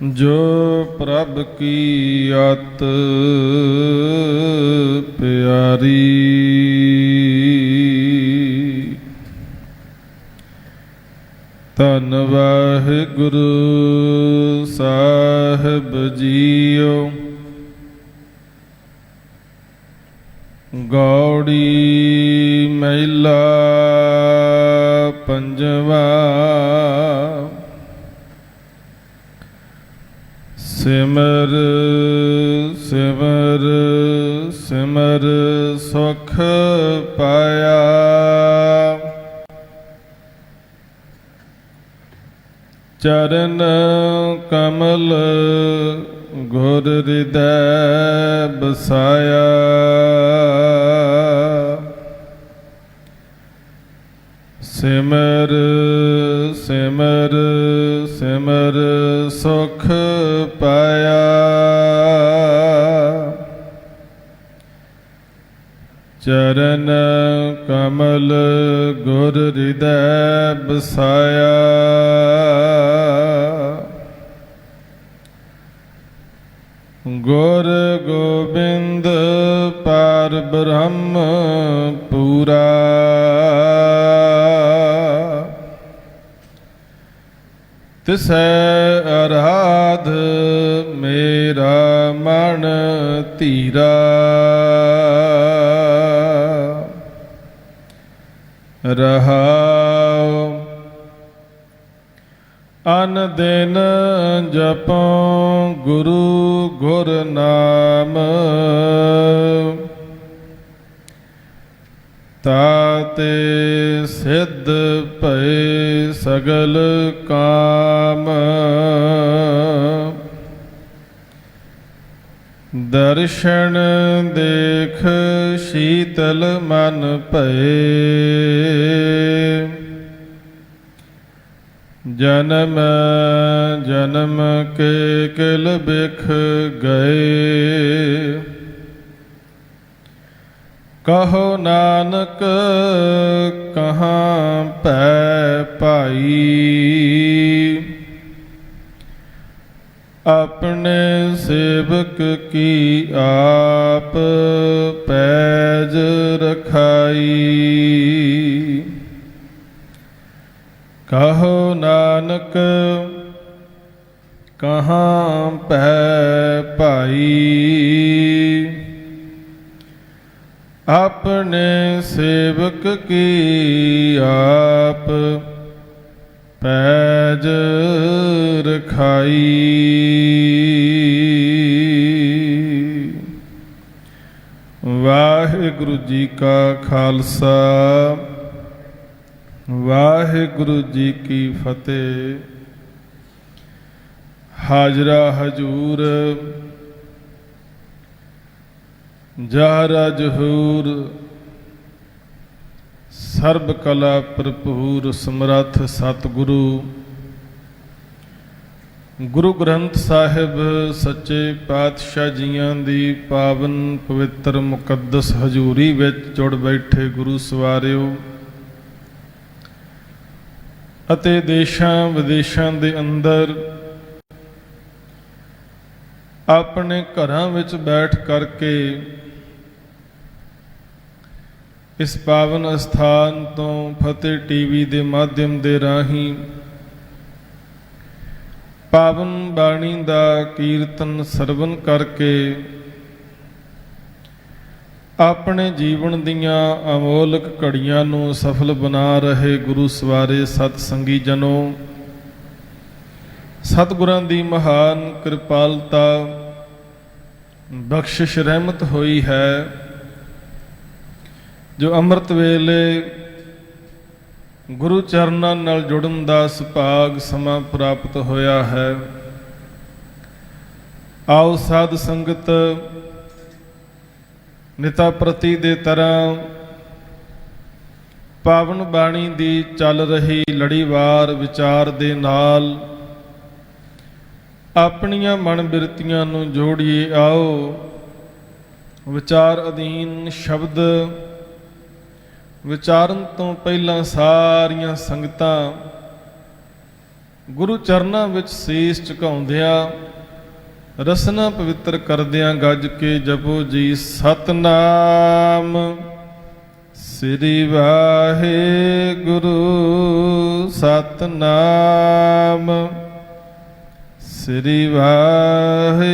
जो प्रभ की अत प्यारी, धन वाहिगुरु साहिब जीओ। गौड़ी महिला पंजवा। सिमर सिमर सिमर सुख पाया। चरण कमल गुर हृदय बसाया। सिमर सिमर सिमर सुख पाया। चरण कमल गुर हृदय बसाया। गुर गोबिंद पार ब्रह्म पूरा। तिसै आराध मेरा मन धीरा। रहाओ अन दिन जपों गुरु गुर नाम। ताते सिद्ध भय सगल काम। दर्शन देख शीतल मन भये। जन्म जन्म के किल बिख गए। कहो नानक कहाँ पै पाई। अपने सेवक की आप पैज रखाई। कहो नानक कहाँ पै पाई। अपने सेवक की आप पैज रखाई। वाहिगुरु जी का खालसा वाहिगुरु जी की फतेह। हाजरा हजूर जहरा जहूर सर्ब कला भरपूर समर्थ सतगुरु गुरु ग्रंथ साहिब सच्चे पातशाह जियां दी पावन पवित्र मुकद्दस हजूरी विच जुड़ बैठे गुरु सवारिओ ਅਤੇ देशां विदेशां दे अंदर अपने घरां विच बैठ करके इस पावन अस्थान तो फतेह टीवी के माध्यम के राही पावन बाणी का कीर्तन सरवण करके अपने जीवन दीयां अमोलक घड़ियां नूं सफल बना रहे गुरु सवारे सतसंगी जनों। सतगुरां दी महान कृपालता बख्शिश रहमत होई है जो अमृत वेले गुरु चरनां नाल जुड़न दा सुभाग समा प्राप्त होया है। आओ साध संगत निता प्रति दे तरह पावन बाणी दी चल रही लड़ीवार विचार दे नाल अपनियां मन बिरतियां नूं जोड़िए। आओ विचार अधीन शब्द विचारन तो पहला सारियां संगतां ਗੁਰੂ ਚਰਨਾਂ ਵਿੱਚ ਸੀਸ ਝੁਕਾਉਂਦਿਆਂ, ਰਸਨਾ ਪਵਿੱਤਰ ਕਰਦਿਆਂ ਗੱਜ ਕੇ ਜਪੋ ਜੀ ਸਤਨਾਮ ਸ੍ਰੀ ਵਾਹਿਗੁਰੂ। ਸਤਨਾਮ ਸ੍ਰੀ ਵਾਹਿਗੁਰੂ।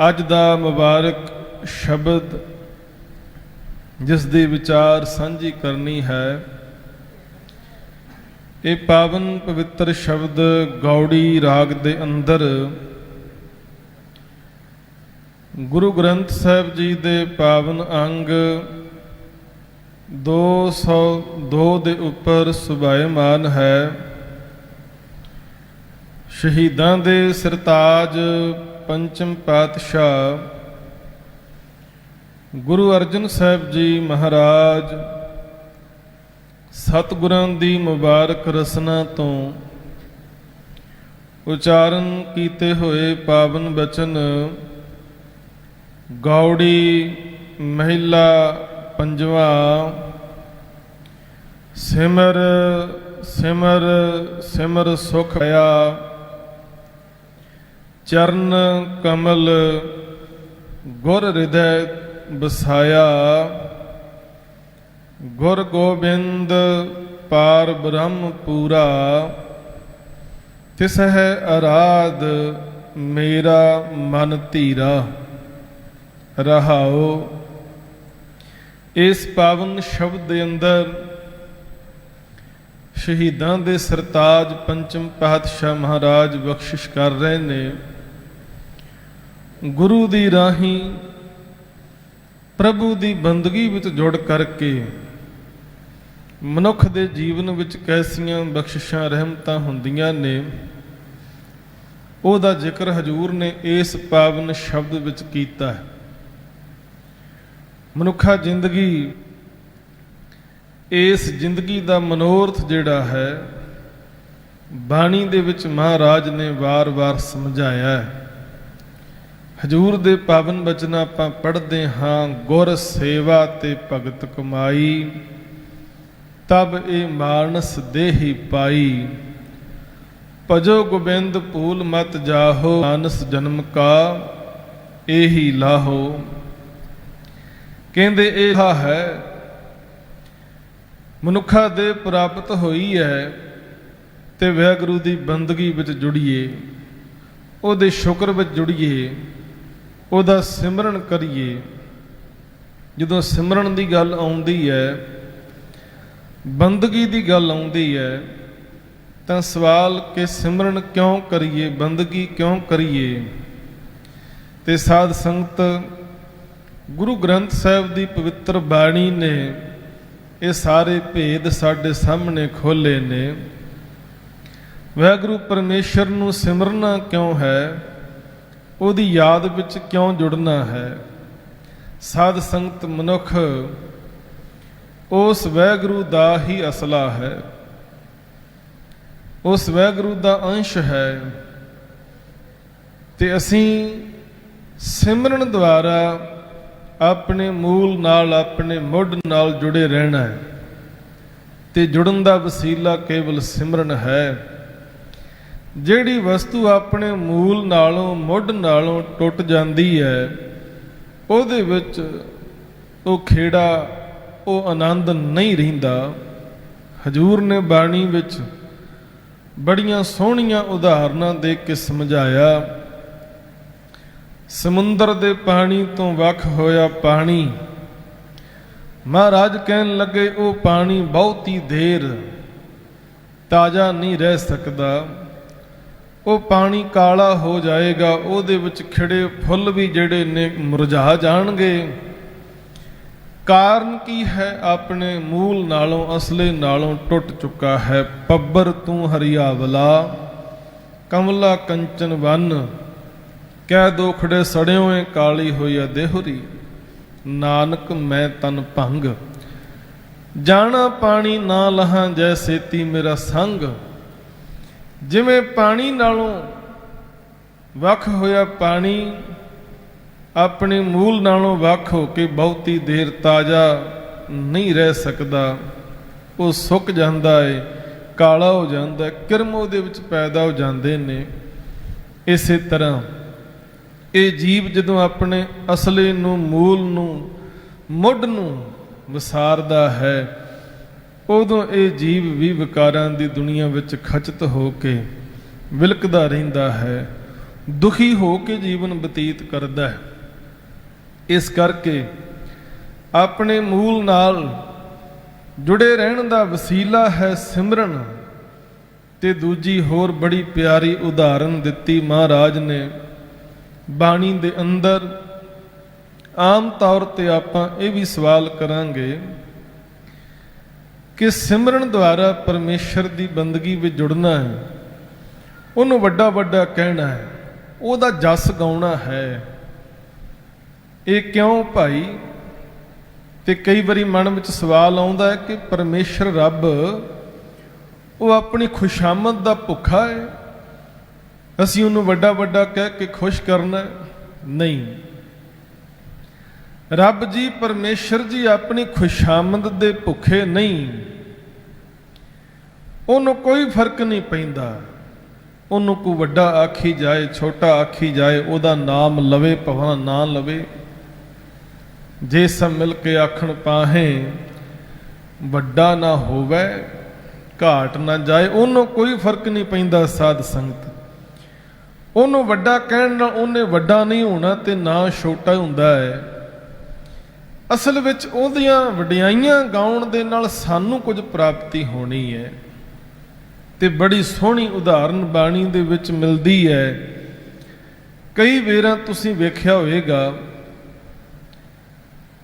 ਅੱਜ ਦਾ ਮੁਬਾਰਕ ਸ਼ਬਦ ਜਿਸ ਦੀ ਵਿਚਾਰ ਸਾਂਝੀ ਕਰਨੀ ਹੈ, ਇਹ ਪਾਵਨ ਪਵਿੱਤਰ ਸ਼ਬਦ ਗੌੜੀ ਰਾਗ ਦੇ ਅੰਦਰ ਗੁਰੂ ਗ੍ਰੰਥ ਸਾਹਿਬ ਜੀ ਦੇ ਪਾਵਨ ਅੰਗ 202 ਦੇ ਉੱਪਰ ਸੁਭਾਇਮਾਨ ਹੈ। ਸ਼ਹੀਦਾਂ ਦੇ ਸਿਰਤਾਜ ਪੰਚਮ ਪਾਤਸ਼ਾਹ ਗੁਰੂ ਅਰਜਨ ਸਾਹਿਬ ਜੀ ਮਹਾਰਾਜ ਸਤਿਗੁਰਾਂ ਦੀ ਮੁਬਾਰਕ ਰਸਨਾ ਤੋਂ ਉਚਾਰਨ ਕੀਤੇ ਹੋਏ ਪਾਵਨ ਬਚਨ ਗੌੜੀ ਮਹਿਲਾ ਪੰਜਵਾਂ। ਸਿਮਰ ਸਿਮਰ ਸਿਮਰ ਸੁਖ ਪਾਇਆ, ਚਰਨ ਕਮਲ ਗੁਰ ਹਿਰਦੈ ਬਸਾਇਆ। ਗੁਰ ਗੋਬਿੰਦ ਪਾਰ ਬ੍ਰਹਮ ਪੂਰਾ, ਤਿਸ ਹੈ ਅਰਾਧ ਮੇਰਾ ਮਨ ਧੀਰਾ। ਰਹਾਓ। ਇਸ ਪਾਵਨ ਸ਼ਬਦ ਦੇ ਅੰਦਰ ਸ਼ਹੀਦਾਂ ਦੇ ਸਰਤਾਜ ਪੰਚਮ ਪਾਤਸ਼ਾਹ ਮਹਾਰਾਜ ਬਖਸ਼ਿਸ਼ ਕਰ ਰਹੇ ਨੇ। ਗੁਰੂ ਦੀ ਰਾਹੀਂ ਪ੍ਰਭੂ ਦੀ ਬੰਦਗੀ ਵਿੱਚ ਜੁੜ ਕਰਕੇ ਮਨੁੱਖ ਦੇ ਜੀਵਨ ਵਿੱਚ ਕੈਸੀਆਂ ਬਖਸ਼ਿਸ਼ਾਂ ਰਹਿਮਤਾਂ ਹੁੰਦੀਆਂ ਨੇ, ਉਹਦਾ ਜ਼ਿਕਰ ਹਜ਼ੂਰ ਨੇ ਇਸ ਪਾਵਨ ਸ਼ਬਦ ਵਿੱਚ ਕੀਤਾ ਹੈ। ਮਨੁੱਖਾ ਜ਼ਿੰਦਗੀ, ਇਸ ਜ਼ਿੰਦਗੀ ਦਾ ਮਨੋਰਥ ਜਿਹੜਾ ਹੈ ਬਾਣੀ ਦੇ ਵਿੱਚ ਮਹਾਰਾਜ ਨੇ ਵਾਰ-ਵਾਰ ਸਮਝਾਇਆ ਹੈ। ਹਜ਼ੂਰ ਦੇ ਪਾਵਨ ਬਚਨ ਆਪਾਂ ਪੜ੍ਹਦੇ ਹਾਂ, ਗੁਰ ਸੇਵਾ ਤੇ ਭਗਤ ਕਮਾਈ, ਤਬ ਇਹ ਮਾਨਸ ਦੇਹੀ ਪਾਈ। ਭਜੋ ਗੋਬਿੰਦ ਭੂਲ ਮਤ ਜਾਹੋ, ਮਾਨਸ ਜਨਮ ਕਾ ਇਹੀ ਲਾਹੋ। ਕਹਿੰਦੇ ਇਹ ਹੈ ਮਨੁੱਖਾ ਦੇ ਪ੍ਰਾਪਤ ਹੋਈ ਹੈ ਤੇ ਵਾਹਿਗੁਰੂ ਦੀ ਬੰਦਗੀ ਵਿੱਚ ਜੁੜੀਏ, ਉਹਦੇ ਸ਼ੁਕਰ ਵਿੱਚ ਜੁੜੀਏ, ਉਹਦਾ ਸਿਮਰਨ ਕਰੀਏ। ਜਦੋਂ ਸਿਮਰਨ ਦੀ ਗੱਲ ਆਉਂਦੀ ਹੈ, ਬੰਦਗੀ ਦੀ ਗੱਲ ਆਉਂਦੀ ਹੈ, ਤਾਂ ਸਵਾਲ ਕਿ ਸਿਮਰਨ ਕਿਉਂ ਕਰੀਏ, ਬੰਦਗੀ ਕਿਉਂ ਕਰੀਏ। ਤੇ ਸਾਧ ਸੰਗਤ ਗੁਰੂ ਗ੍ਰੰਥ ਸਾਹਿਬ ਦੀ ਪਵਿੱਤਰ ਬਾਣੀ ਨੇ ਇਹ ਸਾਰੇ ਭੇਦ ਸਾਡੇ ਸਾਹਮਣੇ ਖੋਲ੍ਹੇ ਨੇ। ਵਾਹਿਗੁਰੂ ਪਰਮੇਸ਼ਰ ਨੂੰ ਸਿਮਰਨਾ ਕਿਉਂ ਹੈ, ਉਹਦੀ ਯਾਦ ਵਿੱਚ ਕਿਉਂ ਜੁੜਨਾ ਹੈ। ਸਾਧ ਸੰਗਤ ਮਨੁੱਖ ਉਸ ਵਾਹਿਗੁਰੂ ਦਾ ਹੀ ਅਸਲਾ ਹੈ, ਉਸ ਵਾਹਿਗੁਰੂ ਦਾ ਅੰਸ਼ ਹੈ। ਤੇ ਅਸੀਂ ਸਿਮਰਨ ਦੁਆਰਾ ਆਪਣੇ ਮੂਲ ਨਾਲ, ਆਪਣੇ ਮੁੱਢ ਨਾਲ ਜੁੜੇ ਰਹਿਣਾ ਹੈ। ਤੇ ਜੁੜਨ ਦਾ ਵਸੀਲਾ ਕੇਵਲ ਸਿਮਰਨ ਹੈ। ਜਿਹੜੀ ਵਸਤੂ ਆਪਣੇ ਮੂਲ ਨਾਲੋਂ, ਮੁੱਢ ਨਾਲੋਂ ਟੁੱਟ ਜਾਂਦੀ ਹੈ, ਉਹਦੇ ਵਿੱਚ ਉਹ ਖੇੜਾ, ਉਹ ਆਨੰਦ ਨਹੀਂ ਰਹਿੰਦਾ। ਹਜ਼ੂਰ ਨੇ ਬਾਣੀ ਵਿੱਚ ਬੜੀਆਂ ਸੋਹਣੀਆਂ ਉਦਾਹਰਨਾਂ ਦੇ ਕੇ ਸਮਝਾਇਆ। ਸਮੁੰਦਰ ਦੇ ਪਾਣੀ ਤੋਂ ਵੱਖ ਹੋਇਆ ਪਾਣੀ, ਮਹਾਰਾਜ ਕਹਿਣ ਲੱਗੇ ਉਹ ਪਾਣੀ ਬਹੁਤੀ ਦੇਰ ਤਾਜ਼ਾ ਨਹੀਂ ਰਹਿ ਸਕਦਾ, ਉਹ ਪਾਣੀ ਕਾਲਾ ਹੋ ਜਾਏਗਾ, ਉਹਦੇ ਵਿੱਚ ਖਿੜੇ ਫੁੱਲ ਵੀ ਜਿਹੜੇ ਨੇ ਮੁਰਝਾ ਜਾਣਗੇ। ਕਾਰਨ ਕੀ ਹੈ? ਆਪਣੇ ਮੂਲ ਨਾਲੋਂ, ਅਸਲੇ ਨਾਲੋਂ ਟੁੱਟ ਚੁੱਕਾ ਹੈ। ਪੱਬਰ ਤੂੰ ਹਰਿਆਵਲਾ, ਕਮਲਾ ਕੰਚਨ ਵੰਨ, ਕਹਿ ਦੋਖੜੇ ਸੜਿਓ ਏ ਕਾਲੀ ਹੋਈ ਦੇਹੁਰੀ। ਨਾਨਕ ਮੈਂ ਤਨ ਭੰਗ, ਜਾਣਾ ਪਾਣੀ ਨਾ ਲਹਾਂ ਜੈ ਸੇਤੀ ਮੇਰਾ ਸੰਗ। ਜਿਵੇਂ ਪਾਣੀ ਨਾਲੋਂ ਵੱਖ ਹੋਇਆ ਪਾਣੀ ਆਪਣੇ ਮੂਲ ਨਾਲੋਂ ਵੱਖ ਹੋ ਕੇ ਬਹੁਤੀ ਦੇਰ ਤਾਜ਼ਾ नहीं रह सकता, वो सुक जाता है, काला हो जाता है, किरम ਉਹਦੇ ਵਿੱਚ पैदा हो जाते ने। इसे तरह ये जीव जदों अपने असले नूं, मूल नूं, मुੱਢ नूं विसारदा है, उदों ये जीव भी विकारां दी दुनिया विच खचित हो के विलकदा रहिंदा है, दुखी हो के जीवन बतीत करदा है। इस करके अपने मूल नाल जुड़े रहण दा वसीला है सिमरन। ते दूजी होर बड़ी प्यारी उदाहरण दिती महाराज ने बाणी दे अंदर। आम तौर ते आपां ये भी सवाल करांगे कि सिमरन द्वारा परमेश्वर की बंदगी में जुड़ना है, उन्होंने वड्डा वड्डा कहना है, ਉਹਦਾ जस गाउणा है, ये क्यों भाई? ਤੇ कई बारी मन में सवाल आता है कि परमेश्वर रब वो अपनी खुशामद का भुखा है, असी उन्होंने वड्डा वड्डा कह के खुश करना? नहीं, रब जी परमेश्वर जी अपनी खुशामद दे भुखे नहीं। उन्होंने कोई फर्क नहीं पैंदा, उन्होंने कोई वड्डा आखी जाए, छोटा आखी जाए, उहदा नाम लवे भावें ना लवे। जे सब मिल के आखण पाहे वड्डा ना होवे, घाट ना जाए, उन्होंने कोई फर्क नहीं पैंदा। साध संगत उन्होंने वड्डा कहण नाल उन्हें वड्डा नहीं होना ते ना छोटा हुंदा है। असल विच उहदियां वडियाइयां गाउण दे नाल सानू कुछ प्राप्ति होनी है। ते बड़ी सोहनी उदाहरण बाणी दे विच मिलदी है। कई वेरां तुसीं वेख्या होएगा